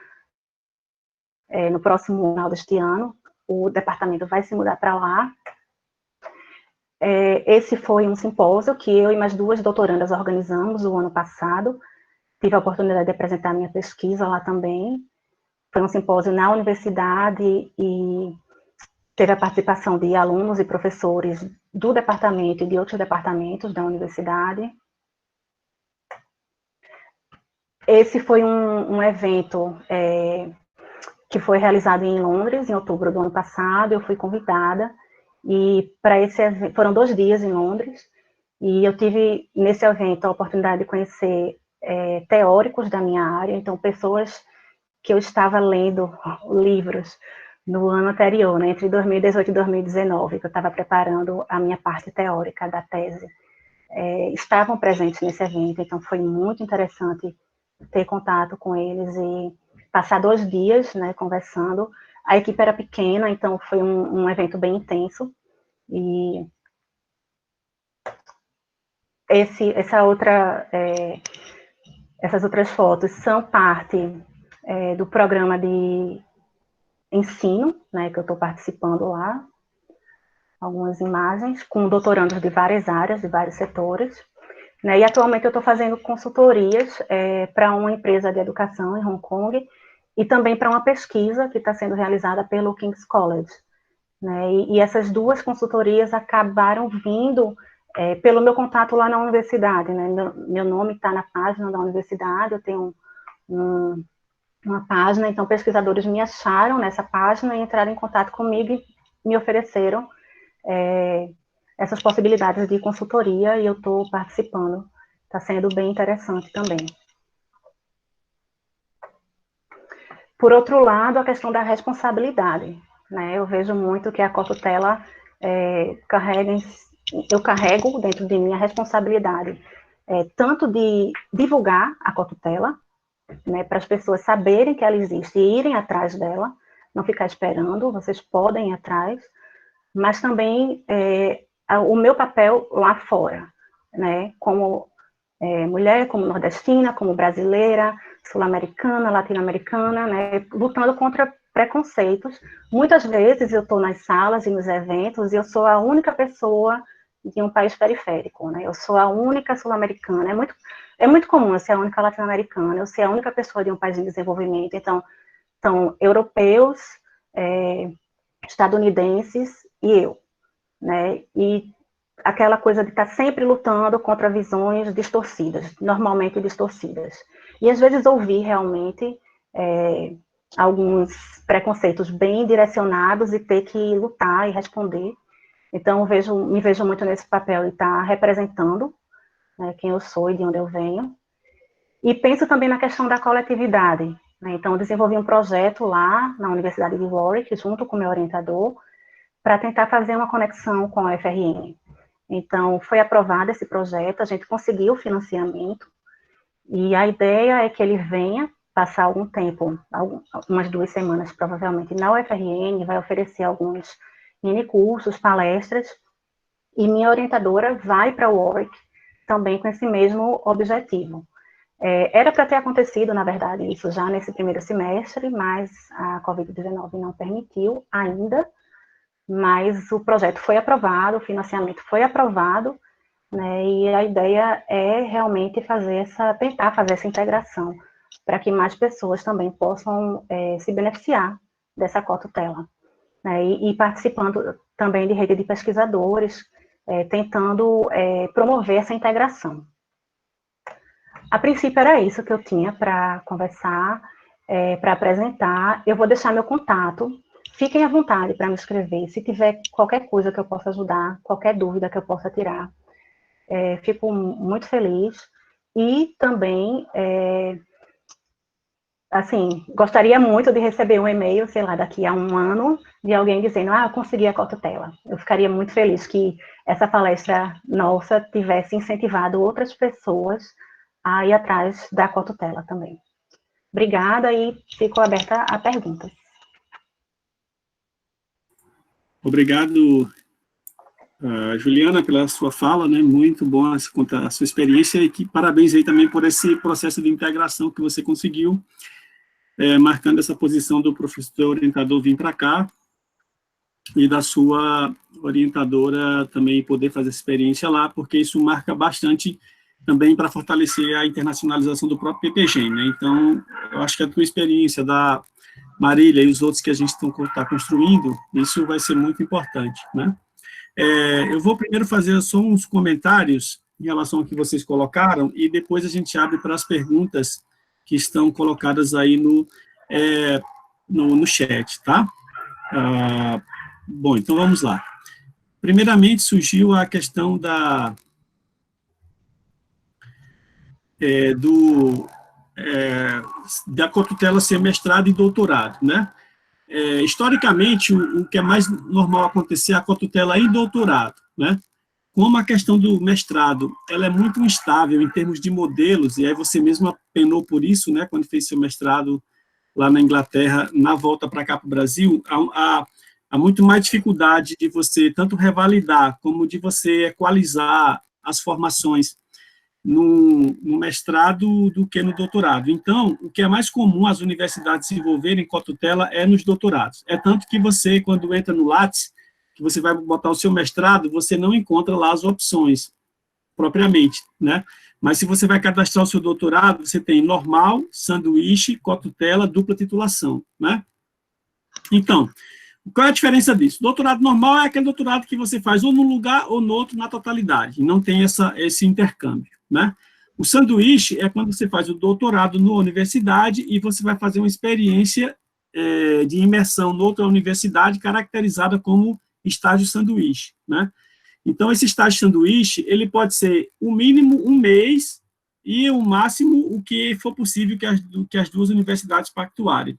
no próximo final deste ano. O departamento vai se mudar para lá. Esse foi um simpósio que eu e mais 2 doutorandas organizamos o ano passado. Tive a oportunidade de apresentar minha pesquisa lá também. Foi um simpósio na universidade e teve a participação de alunos e professores do departamento e de outros departamentos da universidade. Esse foi um evento que foi realizado em Londres, em outubro do ano passado. Eu fui convidada, e para esse evento, foram 2 dias em Londres, e eu tive, nesse evento, a oportunidade de conhecer teóricos da minha área, então pessoas que eu estava lendo livros no ano anterior, né, entre 2018 e 2019, que eu estava preparando a minha parte teórica da tese, estavam presentes nesse evento, então foi muito interessante ter contato com eles e passar 2 dias, né, conversando. A equipe era pequena, então foi um evento bem intenso, e essas outras fotos são parte do programa de ensino, né, que eu estou participando lá. Algumas imagens com doutorandos de várias áreas, de vários setores. Né, e atualmente eu estou fazendo consultorias para uma empresa de educação em Hong Kong e também para uma pesquisa que está sendo realizada pelo King's College. Né, e essas 2 consultorias acabaram vindo pelo meu contato lá na universidade. Né, meu nome está na página da universidade, eu tenho uma página, então pesquisadores me acharam nessa página e entraram em contato comigo e me ofereceram essas possibilidades de consultoria, e eu estou participando. Está sendo bem interessante também. Por outro lado, a questão da responsabilidade, né? Eu vejo muito que a cotutela eu carrego dentro de mim a responsabilidade, tanto de divulgar a cotutela, né, para as pessoas saberem que ela existe e irem atrás dela, não ficar esperando, vocês podem ir atrás, mas também o meu papel lá fora, né, como mulher, como nordestina, como brasileira, sul-americana, latino-americana, né, lutando contra preconceitos. Muitas vezes eu estou nas salas e nos eventos e eu sou a única pessoa de um país periférico, né, eu sou a única sul-americana, é muito comum eu ser a única latino-americana, eu ser a única pessoa de um país em desenvolvimento, então, são europeus, estadunidenses e eu, né, e aquela coisa de estar sempre lutando contra visões distorcidas, normalmente distorcidas. E às vezes ouvir realmente alguns preconceitos bem direcionados e ter que lutar e responder. Então, me vejo muito nesse papel de estar representando, né, quem eu sou e de onde eu venho. E penso também na questão da coletividade, né? Então, eu desenvolvi um projeto lá na Universidade de Warwick, junto com o meu orientador, para tentar fazer uma conexão com a UFRN. Então, foi aprovado esse projeto, a gente conseguiu o financiamento, e a ideia é que ele venha passar algum tempo, umas 2 semanas provavelmente, na UFRN, vai oferecer alguns minicursos, palestras, e minha orientadora vai para o Warwick também com esse mesmo objetivo. Era para ter acontecido, na verdade, isso já nesse primeiro semestre, mas a Covid-19 não permitiu ainda, mas o projeto foi aprovado, o financiamento foi aprovado, né, e a ideia é realmente tentar fazer essa integração, para que mais pessoas também possam se beneficiar dessa cotutela, né, e participando também de rede de pesquisadores, tentando promover essa integração. A princípio era isso que eu tinha para conversar, para apresentar. Eu vou deixar meu contato. Fiquem à vontade para me escrever. Se tiver qualquer coisa que eu possa ajudar, qualquer dúvida que eu possa tirar, fico muito feliz. E também, assim, gostaria muito de receber um e-mail, sei lá, daqui a 1 ano, de alguém dizendo, eu consegui a cotutela. Eu ficaria muito feliz que essa palestra nossa tivesse incentivado outras pessoas a ir atrás da cotutela também. Obrigada e fico aberta a perguntas. Obrigado, Juliana, pela sua fala, né? Muito bom contar a sua experiência e parabéns aí também por esse processo de integração que você conseguiu, marcando essa posição do professor orientador vir para cá e da sua orientadora também poder fazer essa experiência lá, porque isso marca bastante também para fortalecer a internacionalização do próprio PPGEM, né? Então, eu acho que a tua experiência da Marília e os outros que a gente está construindo, isso vai ser muito importante, né? Eu vou primeiro fazer só uns comentários em relação ao que vocês colocaram e depois a gente abre para as perguntas que estão colocadas aí no chat, tá? Bom, então vamos lá. Primeiramente, surgiu a questão da cotutela ser mestrado e doutorado, né? Historicamente, o que é mais normal acontecer é a cotutela em doutorado, né? Como a questão do mestrado, ela é muito instável em termos de modelos, e aí você mesmo penou por isso, né, quando fez seu mestrado lá na Inglaterra, na volta para cá para o Brasil, há muito mais dificuldade de você tanto revalidar, como de você equalizar as formações no mestrado do que no doutorado. Então, o que é mais comum as universidades desenvolverem cotutela é nos doutorados. É tanto que você, quando entra no Lattes, que você vai botar o seu mestrado, você não encontra lá as opções, propriamente, né? Mas se você vai cadastrar o seu doutorado, você tem normal, sanduíche, cotutela, dupla titulação, né? Então, qual é a diferença disso? Doutorado normal é aquele doutorado que você faz ou num lugar ou no outro na totalidade, não tem esse intercâmbio, né? O sanduíche é quando você faz o doutorado na universidade e você vai fazer uma experiência de imersão em outra universidade caracterizada como estágio sanduíche, né? Então, esse estágio sanduíche, ele pode ser o mínimo 1 mês e o máximo o que for possível que as 2 universidades pactuarem.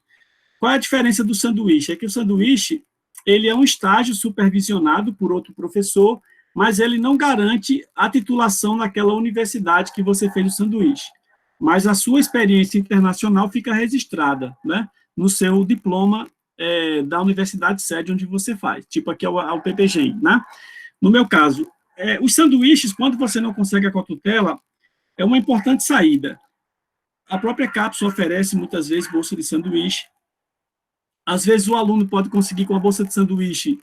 qual é a diferença do sanduíche? É que o sanduíche, ele é um estágio supervisionado por outro professor, mas ele não garante a titulação naquela universidade que você fez o sanduíche. Mas a sua experiência internacional fica registrada, né, no seu diploma da universidade sede onde você faz, tipo aqui é o PPGEM, né? No meu caso, os sanduíches, quando você não consegue a cotutela, é uma importante saída. A própria CAPES oferece, muitas vezes, bolsa de sanduíche. Às vezes, o aluno pode conseguir, com a bolsa de sanduíche,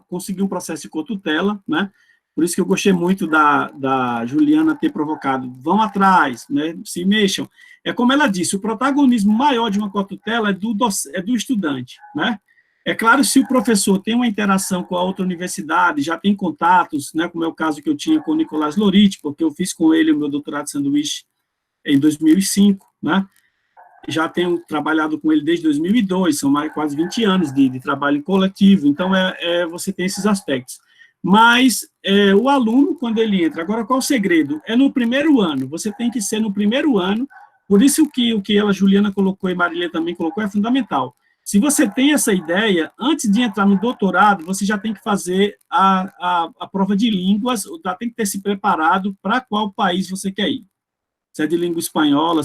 conseguir um processo de cotutela, né? Por isso que eu gostei muito da Juliana ter provocado, vão atrás, né? Se mexam. É como ela disse, o protagonismo maior de uma cotutela é do estudante, né? É claro, se o professor tem uma interação com a outra universidade, já tem contatos, né, como é o caso que eu tinha com o Nicolás Lorite, porque eu fiz com ele o meu doutorado de sanduíche em 2005, né? Já tenho trabalhado com ele desde 2002, são quase 20 anos de trabalho coletivo, então você tem esses aspectos. Mas o aluno, quando ele entra, agora qual o segredo? É no primeiro ano, você tem que ser no primeiro ano, por isso o que ela, Juliana, colocou e Marília também colocou, é fundamental. Se você tem essa ideia, antes de entrar no doutorado, você já tem que fazer a prova de línguas, já tem que ter se preparado para qual país você quer ir. Se é de língua espanhola,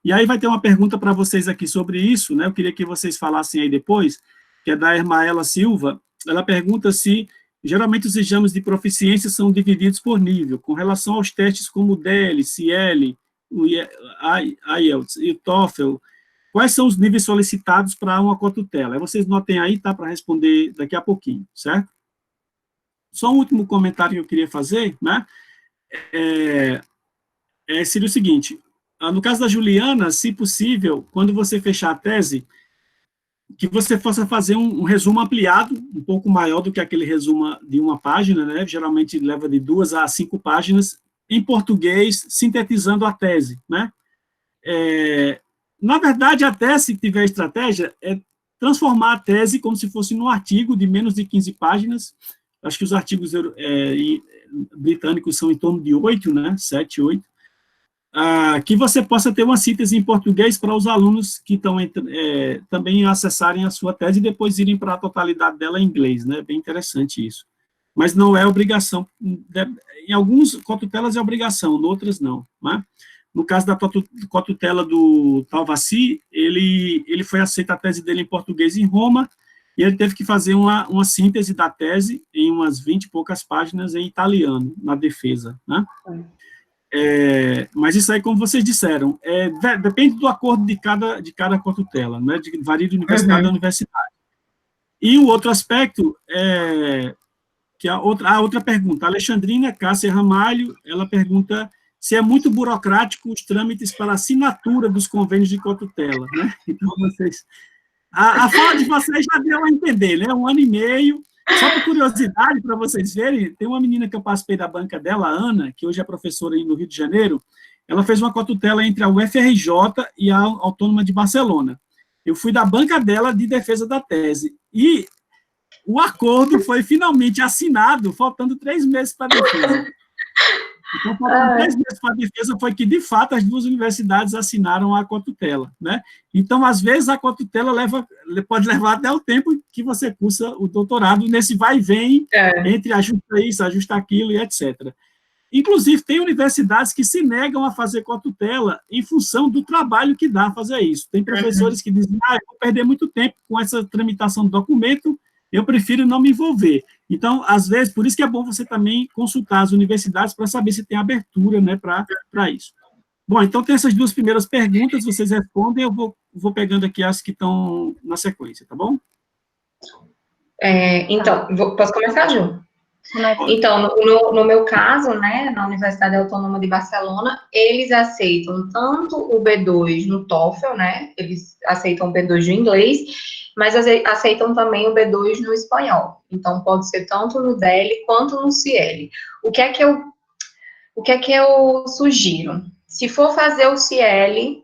E aí vai ter uma pergunta para vocês aqui sobre isso, né? Eu queria que vocês falassem aí depois, que é da Ermaela Silva. Ela pergunta se, geralmente, os exames de proficiência são divididos por nível, com relação aos testes como o DEL, CIEL, o IELTS e o TOEFL, quais são os níveis solicitados para uma cotutela? Aí vocês notem aí, tá, para responder daqui a pouquinho, certo? Só um último comentário que eu queria fazer, né? Seria o seguinte, no caso da Juliana, se possível, quando você fechar a tese, que você possa fazer um resumo ampliado, um pouco maior do que aquele resumo de uma página, né? Geralmente leva de 2 a 5 páginas, em português, sintetizando a tese, né? Na verdade, até se tiver estratégia, é transformar a tese como se fosse num artigo de menos de 15 páginas. Acho que os artigos britânicos são em torno de 8, né? 7, 8. Que você possa ter uma síntese em português para os alunos que estão também acessarem a sua tese e depois irem para a totalidade dela em inglês, né? Bem interessante isso. Mas não é obrigação. Em alguns cotutelas é obrigação, em outras não, né? No caso da cotutela do Talvassi, ele foi aceita a tese dele em português em Roma, e ele teve que fazer uma síntese da tese em umas 20 e poucas páginas em italiano, na defesa, né? Mas isso aí, como vocês disseram, depende do acordo de cada cotutela, né? Varia de universidade a universidade. E o outro aspecto que a outra pergunta, a Alexandrina Cássia Ramalho, ela pergunta se é muito burocrático os trâmites para assinatura dos convênios de cotutela, né? Então, a fala de vocês já deu a entender, né? 1 ano e meio. Só por curiosidade, para vocês verem, tem uma menina que eu participei da banca dela, a Ana, que hoje é professora aí no Rio de Janeiro, ela fez uma cotutela entre a UFRJ e a Autônoma de Barcelona. Eu fui da banca dela de defesa da tese. E o acordo foi finalmente assinado, faltando 3 meses para a defesa. Então, faltando 3 meses para a defesa, foi que, de fato, as 2 universidades assinaram a cotutela, né? Então, às vezes, a cotutela pode levar até o tempo que você cursa o doutorado, nesse vai e vem, entre ajusta isso, ajusta aquilo, e etc. Inclusive, tem universidades que se negam a fazer cotutela em função do trabalho que dá fazer isso. Tem professores que dizem, eu vou perder muito tempo com essa tramitação do documento, eu prefiro não me envolver. Então, às vezes, por isso que é bom você também consultar as universidades para saber se tem abertura, né, para isso. Bom, então tem essas 2 primeiras perguntas, vocês respondem, eu vou pegando aqui as que estão na sequência, tá bom? Então, posso começar, Ju? Então, no meu caso, né, na Universidade Autônoma de Barcelona, eles aceitam tanto o B2 no TOEFL, né, eles aceitam o B2 no inglês, mas aceitam também o B2 no espanhol. Então, pode ser tanto no DEL quanto no CIEL. O que é que eu sugiro? Se for fazer o CIEL,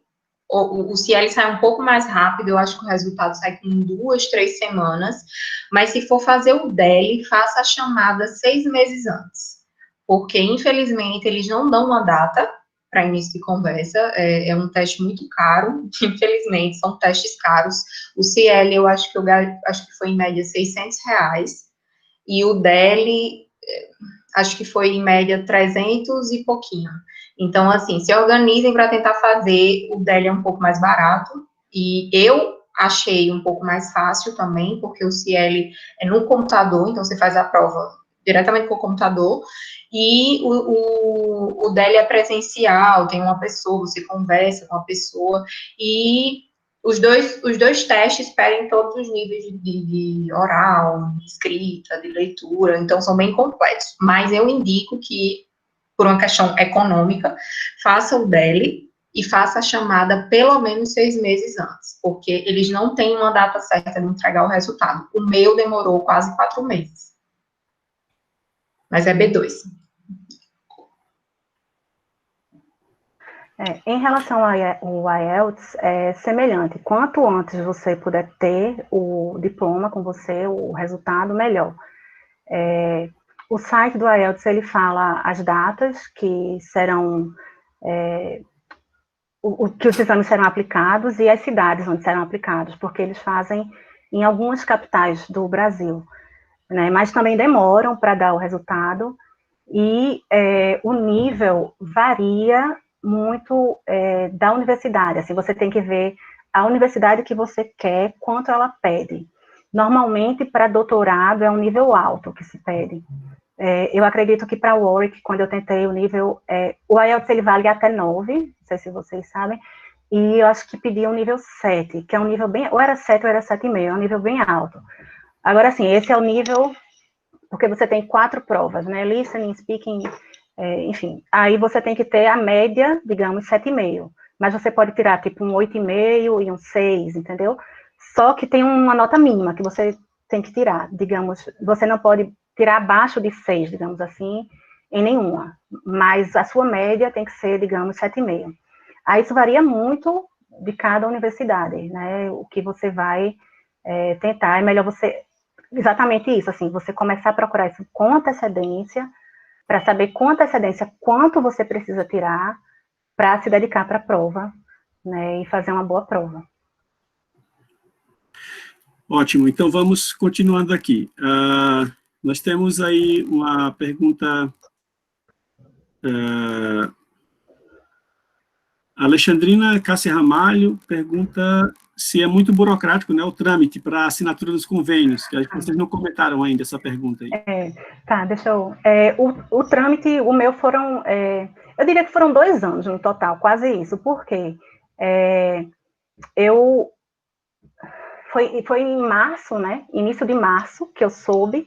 o CIEL sai um pouco mais rápido, eu acho que o resultado sai com 2, 3 semanas, mas se for fazer o DEL, faça a chamada 6 meses antes, porque, infelizmente, eles não dão uma data para início de conversa, é um teste muito caro, infelizmente, são testes caros. O CL, acho que foi em média R$ 600, e o DELE, acho que foi em média 300 e pouquinho. Então, assim, se organizem para tentar fazer, o DELE é um pouco mais barato, e eu achei um pouco mais fácil também, porque o CL é no computador, então você faz a prova diretamente com o computador, e o DELE é presencial, tem uma pessoa, você conversa com a pessoa, e os dois testes pedem todos os níveis de oral, de escrita, de leitura, então são bem completos, mas eu indico que, por uma questão econômica, faça o DELE e faça a chamada pelo menos 6 meses antes, porque eles não têm uma data certa de entregar o resultado. O meu demorou quase 4 meses. Mas é B2. Em relação ao IELTS, é semelhante. Quanto antes você puder ter o diploma com você, o resultado, melhor. O site do IELTS, ele fala as datas que serão, que os exames serão aplicados e as cidades onde serão aplicados, porque eles fazem em algumas capitais do Brasil, né? Mas também demoram para dar o resultado, e o nível varia muito da universidade. Assim, você tem que ver a universidade que você quer, quanto ela pede. Normalmente, para doutorado, é um nível alto que se pede. Eu acredito que para o Warwick, quando eu tentei o nível... o IELTS, ele vale até 9, não sei se vocês sabem, e eu acho que pedi um nível 7, que é um nível bem... ou era 7 ou era 7,5, é um nível bem alto. Agora, assim, esse é o nível... porque você tem 4 provas, né? Listening, speaking, enfim. Aí você tem que ter a média, digamos, 7,5. Mas você pode tirar, tipo, um 8,5 e um 6, entendeu? Só que tem uma nota mínima que você tem que tirar, digamos. Você não pode tirar abaixo de 6, digamos assim, em nenhuma. Mas a sua média tem que ser, digamos, 7,5. Aí isso varia muito de cada universidade, né? O que você vai tentar. É melhor você... exatamente isso, assim, você começar a procurar isso com antecedência, para saber com antecedência quanto você precisa tirar para se dedicar para a prova, né, e fazer uma boa prova. Ótimo, então vamos continuando aqui. Nós temos aí uma pergunta... Alexandrina Cássia Ramalho pergunta se é muito burocrático, né, o trâmite para assinatura dos convênios, que vocês não comentaram ainda essa pergunta aí. Tá, deixa eu... o trâmite, o meu foram... eu diria que foram 2 anos no total, quase isso. Por quê? Foi em março, né, início de março, que eu soube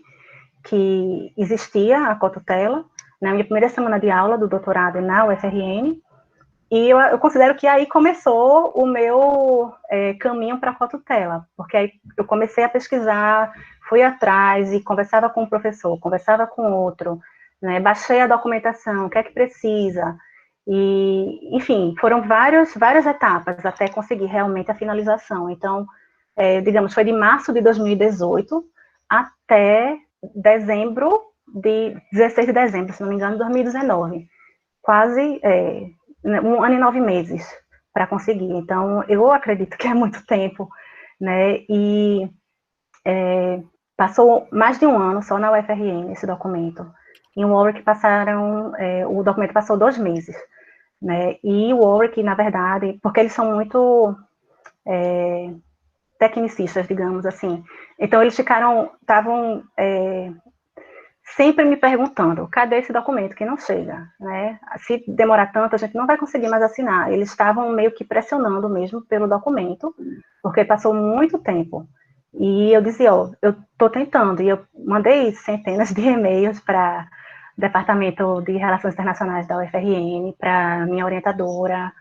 que existia a cotutela, na minha primeira semana de aula do doutorado na UFRN, e eu considero que aí começou o meu caminho para a cotutela, porque aí eu comecei a pesquisar, fui atrás e conversava com um professor, conversava com outro, né, baixei a documentação, o que é que precisa, e, enfim, foram várias etapas até conseguir realmente a finalização. Então, digamos, foi de março de 2018 até 16 de dezembro, se não me engano, de 2019. Quase 1 ano e 9 meses para conseguir. Então, eu acredito que é muito tempo, né? E passou mais de 1 ano só na UFRN esse documento. Em Warwick o documento passou 2 meses, né? E o Warwick, na verdade, porque eles são muito tecnicistas, digamos assim. Então, eles estavam sempre me perguntando, cadê esse documento que não chega, né? Se demorar tanto, a gente não vai conseguir mais assinar. Eles estavam meio que pressionando mesmo pelo documento, porque passou muito tempo. E eu dizia, eu estou tentando, e eu mandei centenas de e-mails para o Departamento de Relações Internacionais da UFRN, para minha orientadora,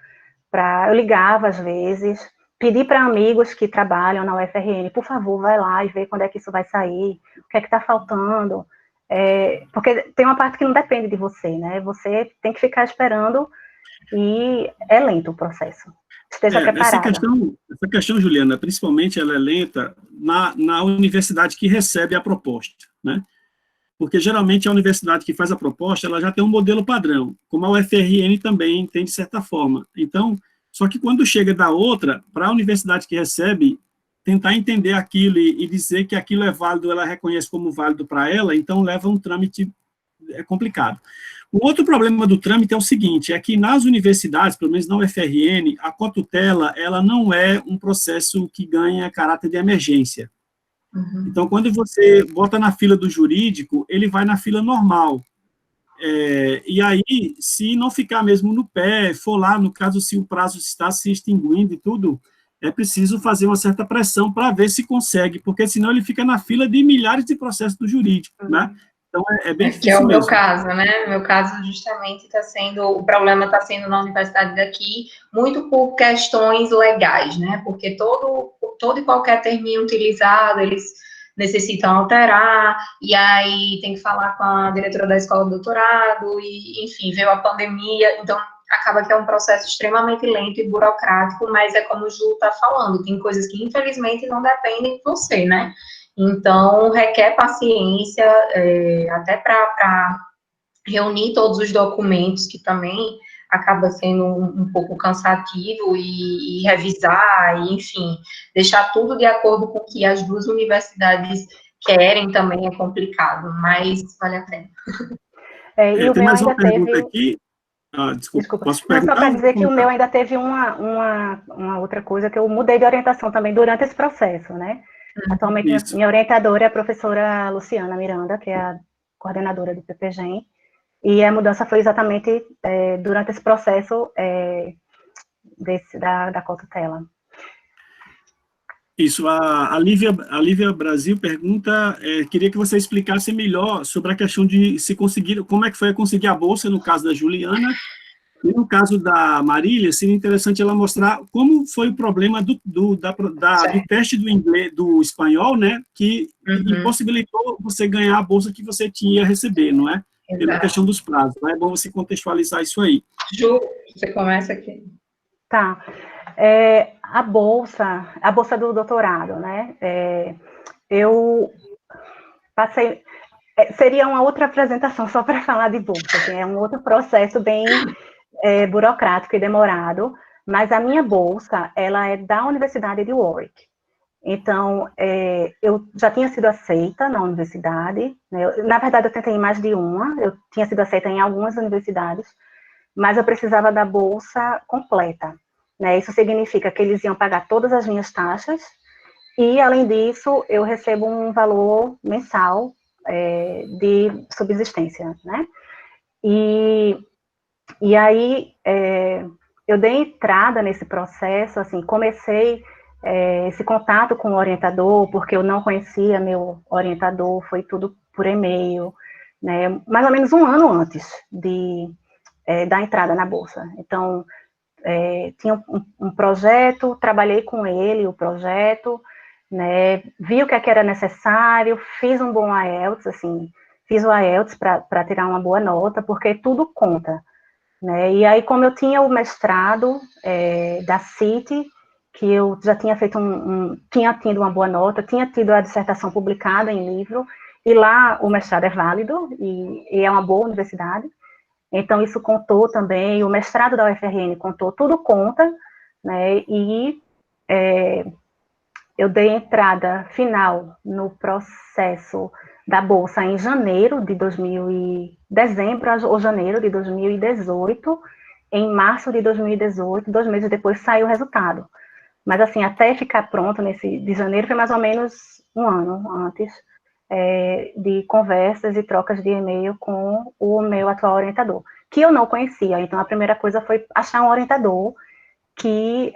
eu ligava às vezes, pedi para amigos que trabalham na UFRN, por favor, vai lá e vê quando é que isso vai sair, o que é que está faltando, porque tem uma parte que não depende de você, né? Você tem que ficar esperando e é lento o processo. Esteja preparada. Essa questão, Juliana, principalmente ela é lenta na universidade que recebe a proposta, né? porque geralmente a universidade que faz a proposta, ela já tem um modelo padrão, como a UFRN também tem, de certa forma. Então, só que quando chega da outra, para a universidade que recebe, tentar entender aquilo e dizer que aquilo é válido, ela reconhece como válido para ela, então leva um trâmite complicado. Um outro problema do trâmite é o seguinte, é que nas universidades, pelo menos na UFRN, a cotutela, ela não é um processo que ganha caráter de emergência. Então, quando você bota na fila do jurídico, ele vai na fila normal. E aí, se não ficar mesmo no pé, for lá, no caso, se o prazo está se extinguindo e tudo, é preciso fazer uma certa pressão para ver se consegue, porque senão ele fica na fila de milhares de processos do jurídico, né? Então, é bem difícil que é o meu mesmo. caso, né? Meu caso, justamente, está sendo, o problema está sendo na universidade daqui, muito por questões legais, né? Porque todo e qualquer termo utilizado, eles necessitam alterar, e aí tem que falar com a diretora da escola de doutorado, e, enfim, veio a pandemia, então acaba que é um processo extremamente lento e burocrático, mas é como o Ju está falando, tem coisas que, infelizmente, não dependem de você, né? Então, requer paciência, até para reunir todos os documentos, que também acaba sendo um pouco cansativo, e revisar, e, enfim, deixar tudo de acordo com o que as duas universidades querem também é complicado, mas vale a pena. E o Tem meu mais uma ainda pergunta teve... aqui. Desculpa, posso Não, só para perguntar? dizer que o meu ainda teve uma outra coisa, que eu mudei de orientação também durante esse processo, né? Atualmente, minha orientadora é a professora Luciana Miranda, que é a coordenadora do PPGEM, e a mudança foi exatamente durante esse processo da cotutela. Isso, a Lívia Brasil pergunta, queria que você explicasse melhor sobre a questão de se conseguir, como é que foi conseguir a bolsa, no caso da Juliana, e no caso da Marília, seria interessante ela mostrar como foi o problema do teste do inglês, do espanhol, né, que impossibilitou você ganhar a bolsa que você tinha a receber, não é? Pela questão dos prazos. É bom você contextualizar isso aí. Ju, você começa aqui. Tá. A bolsa do doutorado, né? Eu passei... seria uma outra apresentação só para falar de bolsa, que é um outro processo bem burocrático e demorado, mas a minha bolsa, ela é da Universidade de Warwick. Então, eu já tinha sido aceita na universidade, né? Na verdade, eu tentei em mais de uma, eu tinha sido aceita em algumas universidades, mas eu precisava da bolsa completa, né? Isso significa que eles iam pagar todas as minhas taxas, e, além disso, eu recebo um valor mensal de subsistência, né? E aí, eu dei entrada nesse processo, assim, comecei esse contato com o orientador, porque eu não conhecia meu orientador, foi tudo por e-mail, né, mais ou menos um ano antes da entrada na bolsa. Então, tinha um projeto, trabalhei com ele, o projeto, né, vi o que era necessário, fiz um bom IELTS, assim, fiz o IELTS para tirar uma boa nota, porque tudo conta, né? E aí, como eu tinha o mestrado da City, que eu já tinha feito tinha tido uma boa nota, tinha tido a dissertação publicada em livro, e lá o mestrado é válido, e é uma boa universidade, então isso contou também, o mestrado da UFRN contou, tudo conta, né? E eu dei entrada final no processo da bolsa em dezembro ou janeiro de 2018, em março de 2018, 2 meses depois saiu o resultado. Mas, assim, até ficar pronto de janeiro foi mais ou menos um ano antes de conversas e trocas de e-mail com o meu atual orientador, que eu não conhecia. Então, a primeira coisa foi achar um orientador que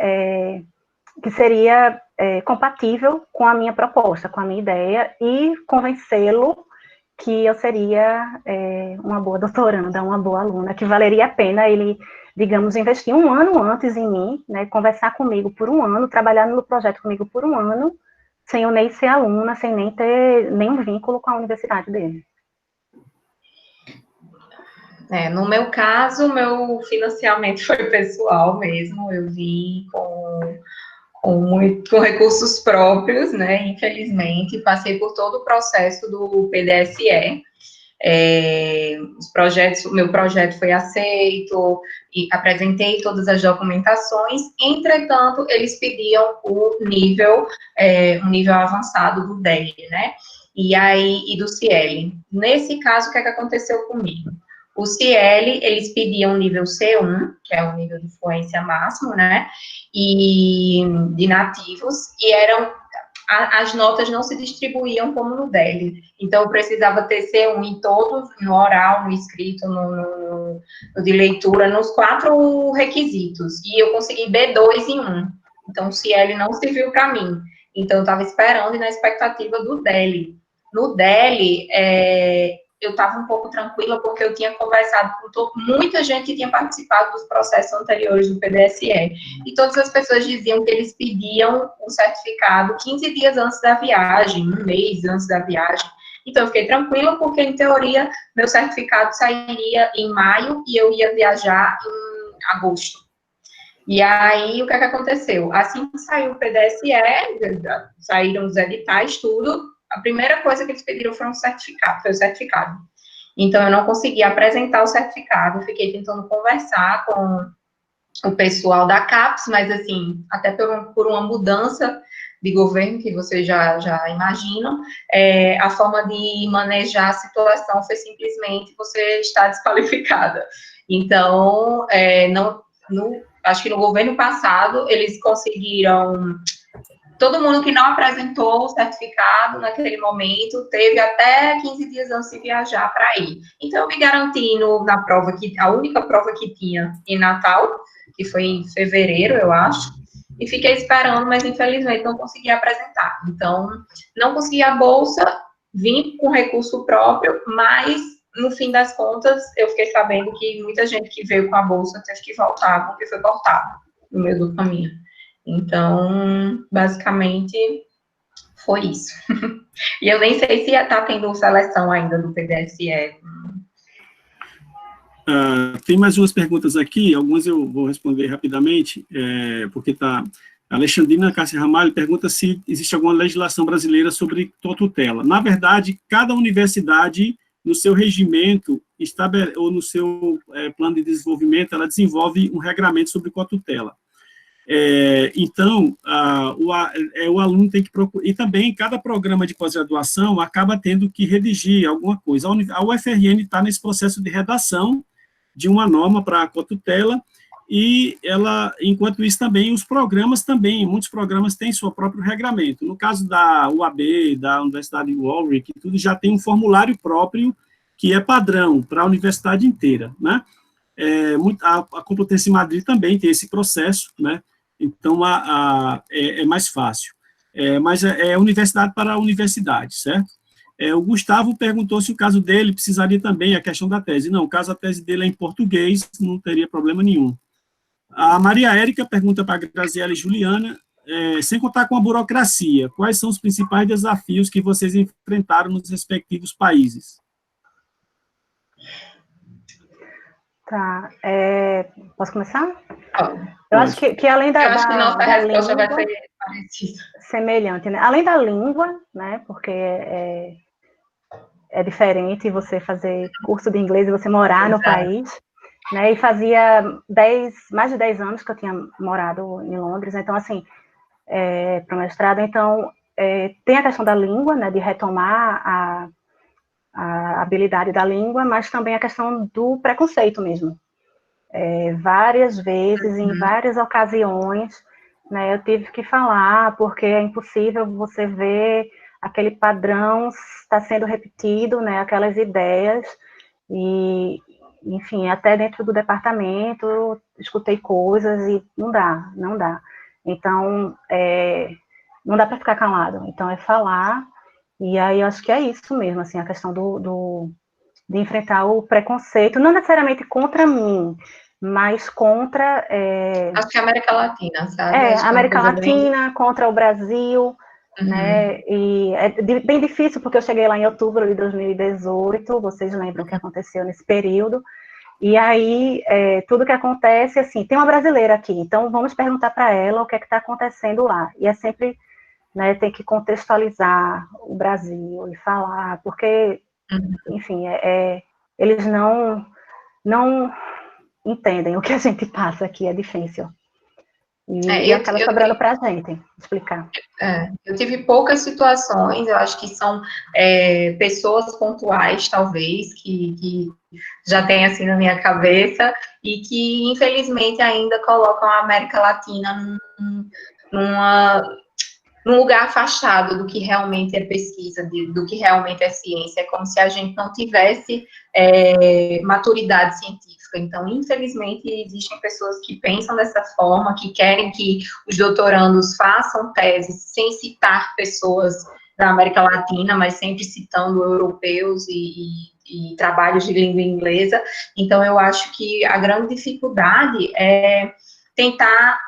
seria compatível com a minha proposta, com a minha ideia, e convencê-lo que eu seria uma boa doutoranda, uma boa aluna, que valeria a pena ele, digamos, investir um ano antes em mim, né, conversar comigo por um ano, trabalhar no projeto comigo por um ano, sem eu nem ser aluna, sem nem ter nenhum vínculo com a universidade dele. No meu caso, meu financiamento foi pessoal mesmo, eu vim com recursos próprios, né, infelizmente, passei por todo o processo do PDSE, O meu projeto foi aceito, e apresentei todas as documentações, entretanto, eles pediam um nível avançado do DEL, né? E do CIEL. Nesse caso, o que aconteceu comigo? O CIEL, eles pediam nível C1, que é o nível de fluência máximo, né? E de nativos, e as notas não se distribuíam como no DEL. Então, eu precisava ter C1 em todos, no oral, no escrito, no de leitura, nos 4 requisitos. E eu consegui B2 em 1. Então, o CIEL não serviu para mim. Então, eu estava esperando e na expectativa do DEL. No DEL, eu estava um pouco tranquila, porque eu tinha conversado com muita gente que tinha participado dos processos anteriores do PDSE, e todas as pessoas diziam que eles pediam o certificado 15 dias antes da viagem, um mês antes da viagem. Então, eu fiquei tranquila, porque, em teoria, meu certificado sairia em maio, e eu ia viajar em agosto. E aí, o que aconteceu? Assim que saiu o PDSE, saíram os editais, tudo, a primeira coisa que eles pediram foi o certificado. Então, eu não consegui apresentar o certificado, fiquei tentando conversar com o pessoal da CAPES, mas, assim, até por uma mudança de governo, que vocês já imaginam, a forma de manejar a situação foi simplesmente você está desqualificada. Então, acho que no governo passado, eles conseguiram... Todo mundo que não apresentou o certificado naquele momento teve até 15 dias antes de viajar para ir. Então, eu me garanti na prova, a única prova que tinha em Natal, que foi em fevereiro, eu acho, e fiquei esperando, mas infelizmente não consegui apresentar. Então, não consegui a bolsa, vim com recurso próprio, mas, no fim das contas, eu fiquei sabendo que muita gente que veio com a bolsa teve que voltar, porque foi cortado no meio do caminho. Então, basicamente, foi isso. E eu nem sei se está tendo seleção ainda do PDSE. Tem mais duas perguntas aqui, algumas eu vou responder rapidamente, porque a Alexandrina Cássia Ramalho pergunta se existe alguma legislação brasileira sobre tutela. Na verdade, cada universidade, no seu regimento, ou no seu plano de desenvolvimento, ela desenvolve um regramento sobre cotutela. Então, o aluno tem que procurar, e também cada programa de pós-graduação acaba tendo que redigir alguma coisa. A UFRN está nesse processo de redação de uma norma para a cotutela, e enquanto isso também, muitos programas têm seu próprio regramento. No caso da UAB, da Universidade de Warwick, tudo já tem um formulário próprio que é padrão para a universidade inteira, né? A Complutense de Madrid também tem esse processo, né? Então, é mais fácil. Mas é universidade para universidade, certo? O Gustavo perguntou se o caso dele precisaria também a questão da tese. Não, caso a tese dele é em português, não teria problema nenhum. A Maria Érica pergunta para a Graziela e Juliana, sem contar com a burocracia, quais são os principais desafios que vocês enfrentaram nos respectivos países? Tá, posso começar? Eu acho que além da acho que nossa resposta vai ser parecida. Semelhante, né? Além da língua, né? Porque é diferente você fazer curso de inglês e você morar no país, né? E fazia mais de 10 anos que eu tinha morado em Londres, então, assim, para o mestrado, então, tem a questão da língua, né? De retomar a habilidade da língua, mas também a questão do preconceito mesmo. Várias vezes, em várias ocasiões, né, eu tive que falar, porque é impossível você ver aquele padrão está sendo repetido, né, aquelas ideias, e, enfim, até dentro do departamento, escutei coisas e não dá. Então, não dá para ficar calado, então é falar. E aí, eu acho que é isso mesmo, assim, a questão de enfrentar o preconceito, não necessariamente contra mim, mas contra... Acho que é a América Latina, sabe? América Latina, contra o Brasil, né? E é bem difícil, porque eu cheguei lá em outubro de 2018, vocês lembram o que aconteceu nesse período, e aí, tudo que acontece, assim, tem uma brasileira aqui, então vamos perguntar para ela o que está acontecendo lá, e é sempre... Né, tem que contextualizar o Brasil e falar, porque enfim, eles não entendem o que a gente passa aqui, é difícil. E acaba sobrando para a gente explicar. Eu tive poucas situações, eu acho que são pessoas pontuais, talvez, que já tem assim na minha cabeça, e que, infelizmente, ainda colocam a América Latina num lugar afastado do que realmente é pesquisa, do que realmente é ciência. É como se a gente não tivesse maturidade científica. Então, infelizmente, existem pessoas que pensam dessa forma, que querem que os doutorandos façam teses sem citar pessoas da América Latina, mas sempre citando europeus e trabalhos de língua inglesa. Então, eu acho que a grande dificuldade é tentar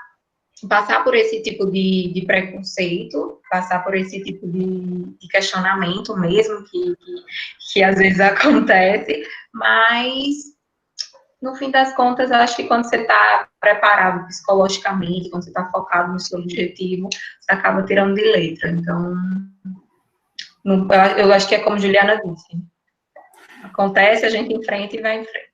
passar por esse tipo de preconceito, passar por esse tipo de questionamento mesmo, que às vezes acontece, mas, no fim das contas, eu acho que quando você está preparado psicologicamente, quando você está focado no seu objetivo, você acaba tirando de letra. Então, eu acho que é como Juliana disse, acontece, a gente enfrenta e vai em frente.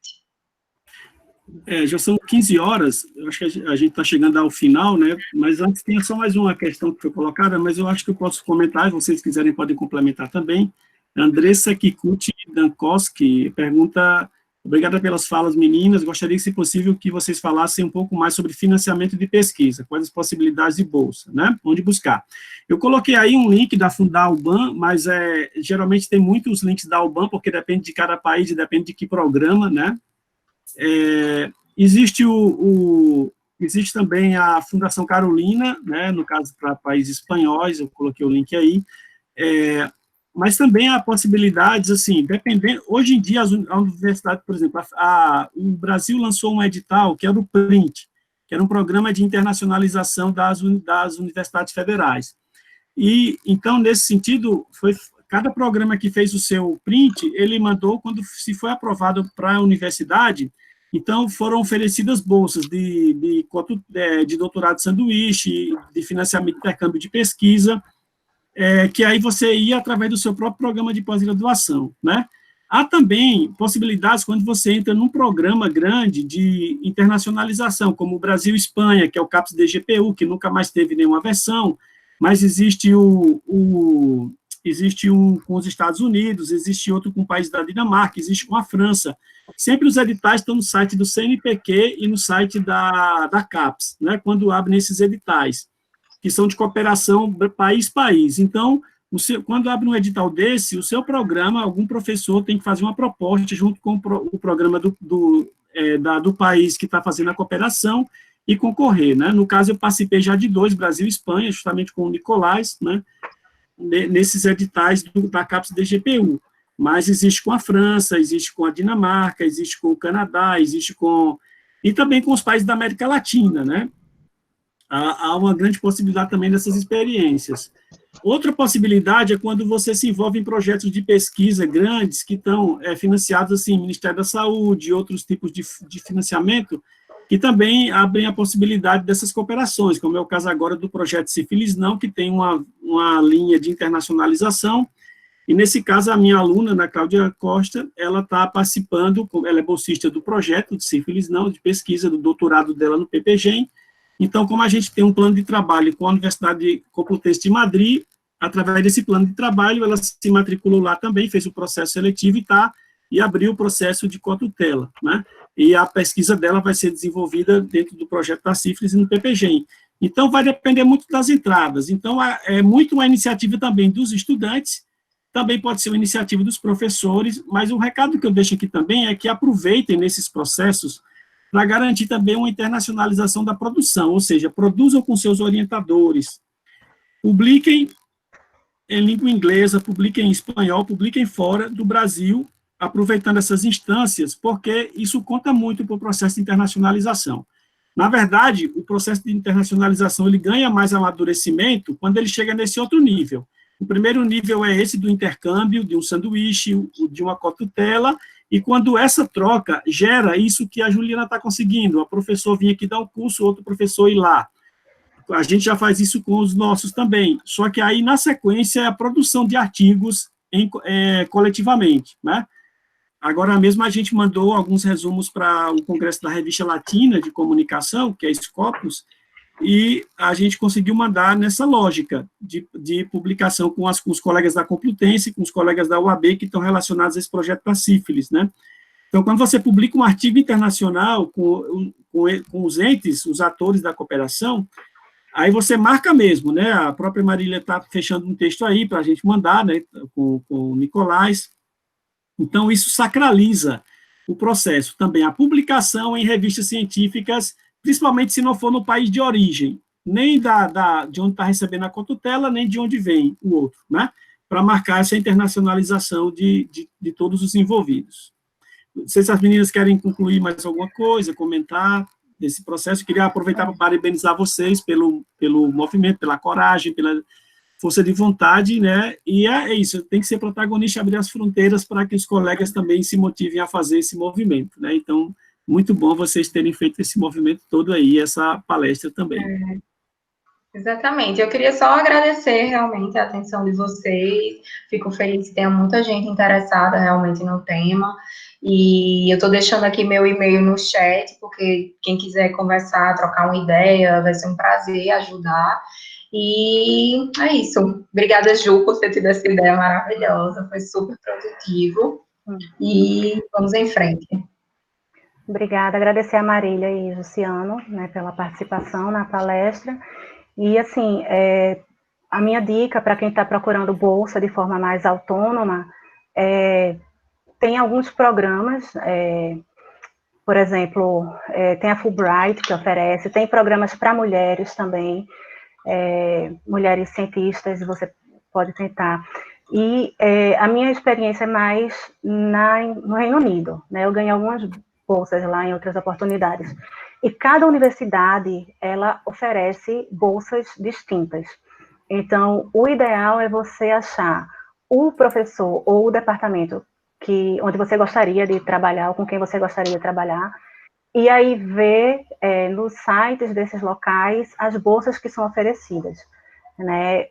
Já são 15 horas, eu acho que a gente está chegando ao final, né? Mas antes tem só mais uma questão que foi colocada, mas eu acho que eu posso comentar, se vocês quiserem podem complementar também. Andressa Kikuchi Dankowski pergunta: obrigada pelas falas, meninas, gostaria, se possível, que vocês falassem um pouco mais sobre financiamento de pesquisa, quais as possibilidades de bolsa, né? Onde buscar. Eu coloquei aí um link da Fundalban, mas geralmente tem muitos links da Alban, porque depende de cada país e depende de que programa, né? Existe existe também a Fundação Carolina, né, no caso para países espanhóis, eu coloquei o link aí, mas também há possibilidades, assim, dependendo, hoje em dia a universidade, por exemplo, o Brasil lançou um edital, que era o PRINT, que era um programa de internacionalização das universidades federais, e, então, nesse sentido, cada programa que fez o seu PRINT, ele mandou, quando se foi aprovado para a universidade, então foram oferecidas bolsas de doutorado de sanduíche, de financiamento de intercâmbio de pesquisa, que aí você ia através do seu próprio programa de pós-graduação, né? Há também possibilidades quando você entra num programa grande de internacionalização, como o Brasil-Espanha, que é o CAPES-DGPU, que nunca mais teve nenhuma versão, mas existe existe um com os Estados Unidos, existe outro com o país da Dinamarca, existe com a França. Sempre os editais estão no site do CNPq e no site da CAPES, né, quando abrem esses editais, que são de cooperação país-país. Então, quando abre um edital desse, o seu programa, algum professor tem que fazer uma proposta junto com o programa do país que está fazendo a cooperação e concorrer, né? No caso, eu participei já de 2, Brasil e Espanha, justamente com o Nicolás, né, nesses editais da CAPES-DGPU, mas existe com a França, existe com a Dinamarca, existe com o Canadá, existe e também com os países da América Latina, né? Há uma grande possibilidade também dessas experiências. Outra possibilidade é quando você se envolve em projetos de pesquisa grandes, que estão financiados, assim, Ministério da Saúde, outros tipos de financiamento, que também abrem a possibilidade dessas cooperações, como é o caso agora do projeto Sífilis Não, que tem uma linha de internacionalização, e nesse caso a minha aluna, Ana Cláudia Costa, ela está participando, ela é bolsista do projeto de Sífilis Não, de pesquisa do doutorado dela no PPGEM. Então, como a gente tem um plano de trabalho com a Universidade Complutense de Madrid, através desse plano de trabalho, ela se matriculou lá também, fez o processo seletivo e abriu o processo de cotutela, né? E a pesquisa dela vai ser desenvolvida dentro do projeto da Sífilis e no PPGEM. Então, vai depender muito das entradas. Então, é muito uma iniciativa também dos estudantes, também pode ser uma iniciativa dos professores, mas o recado que eu deixo aqui também é que aproveitem nesses processos para garantir também uma internacionalização da produção, ou seja, produzam com seus orientadores, publiquem em língua inglesa, publiquem em espanhol, publiquem fora do Brasil, aproveitando essas instâncias, porque isso conta muito para o processo de internacionalização. Na verdade, o processo de internacionalização ele ganha mais amadurecimento quando ele chega nesse outro nível. O primeiro nível é esse do intercâmbio, de um sanduíche, de uma cotutela, e quando essa troca gera isso que a Juliana está conseguindo, a professora vinha aqui dar um curso, outro professor ir lá. A gente já faz isso com os nossos também, só que aí, na sequência, é a produção de artigos coletivamente, né? Agora mesmo a gente mandou alguns resumos para o Congresso da Revista Latina de Comunicação, que é Scopus, e a gente conseguiu mandar nessa lógica de publicação com os colegas da Complutense, com os colegas da UAB, que estão relacionados a esse projeto da sífilis, né? Então, quando você publica um artigo internacional com os entes, os atores da cooperação, aí você marca mesmo, né? A própria Marília está fechando um texto aí para a gente mandar, né? Com o Nicolás. Então, isso sacraliza o processo. Também a publicação em revistas científicas, principalmente se não for no país de origem, nem de onde está recebendo a cotutela, nem de onde vem o outro, né? Para marcar essa internacionalização de todos os envolvidos. Não sei se as meninas querem concluir mais alguma coisa, comentar desse processo. Eu queria aproveitar para parabenizar vocês pelo movimento, pela coragem, pela força de vontade, né? E é isso, tem que ser protagonista, abrir as fronteiras para que os colegas também se motivem a fazer esse movimento, né? Então, muito bom vocês terem feito esse movimento todo aí, essa palestra também. Exatamente, eu queria só agradecer realmente a atenção de vocês, fico feliz que tenha muita gente interessada realmente no tema, e eu estou deixando aqui meu e-mail no chat, porque quem quiser conversar, trocar uma ideia, vai ser um prazer ajudar. E é isso. Obrigada, Ju, por ter tido essa ideia maravilhosa. Foi super produtivo. E vamos em frente. Obrigada. Agradecer a Marília e Luciano, né, pela participação na palestra. E, assim, a minha dica para quem está procurando bolsa de forma mais autônoma, tem alguns programas, por exemplo, tem a Fulbright, que oferece, tem programas para mulheres também, mulheres cientistas, você pode tentar. E a minha experiência é mais no Reino Unido, né? Eu ganhei algumas bolsas lá em outras oportunidades. E cada universidade, ela oferece bolsas distintas. Então, o ideal é você achar o professor ou o departamento onde você gostaria de trabalhar, ou com quem você gostaria de trabalhar, e aí ver nos sites desses locais as bolsas que são oferecidas, né?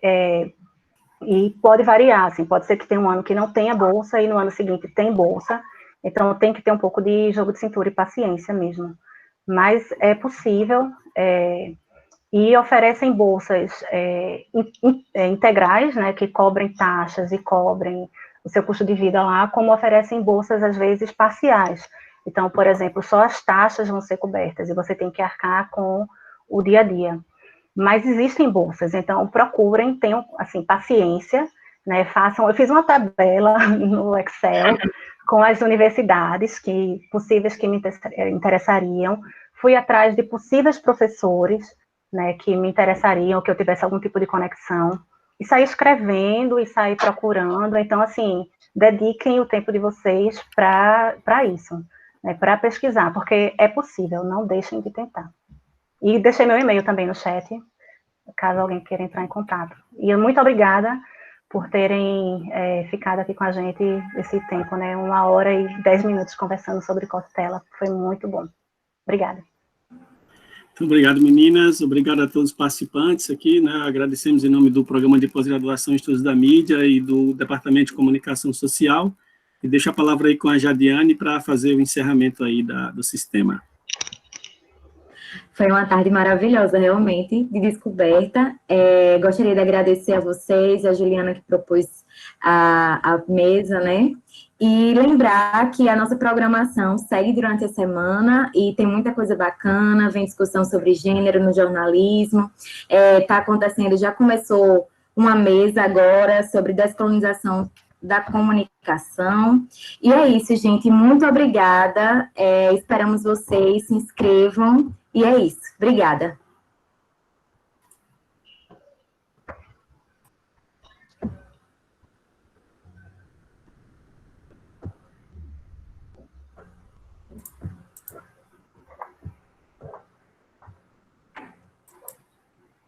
E pode variar, assim, pode ser que tenha um ano que não tenha bolsa e no ano seguinte tem bolsa, então tem que ter um pouco de jogo de cintura e paciência mesmo. Mas é possível, e oferecem bolsas integrais, né, que cobrem taxas e cobrem o seu custo de vida lá, como oferecem bolsas, às vezes, parciais. Então, por exemplo, só as taxas vão ser cobertas e você tem que arcar com o dia a dia. Mas existem bolsas, então procurem, tenham, assim, paciência, né, eu fiz uma tabela no Excel com as universidades possíveis que me interessariam, fui atrás de possíveis professores, né, que me interessariam, que eu tivesse algum tipo de conexão, e sair escrevendo, e sair procurando. Então, assim, dediquem o tempo de vocês para isso, né, para pesquisar, porque é possível, não deixem de tentar. E deixei meu e-mail também no chat, caso alguém queira entrar em contato. E muito obrigada por terem ficado aqui com a gente esse tempo, né, 1h10 conversando sobre costela, foi muito bom. Obrigada. Muito obrigado, meninas. Obrigado a todos os participantes aqui, né? Agradecemos em nome do Programa de Pós-Graduação em Estudos da Mídia e do Departamento de Comunicação Social. E deixo a palavra aí com a Jadiane para fazer o encerramento aí do sistema. Foi uma tarde maravilhosa, realmente, de descoberta. Gostaria de agradecer a vocês, a Juliana que propôs a mesa, né? E lembrar que a nossa programação segue durante a semana e tem muita coisa bacana, vem discussão sobre gênero no jornalismo, está acontecendo, já começou uma mesa agora sobre descolonização da comunicação. E é isso, gente, muito obrigada, esperamos vocês, se inscrevam, e é isso, obrigada.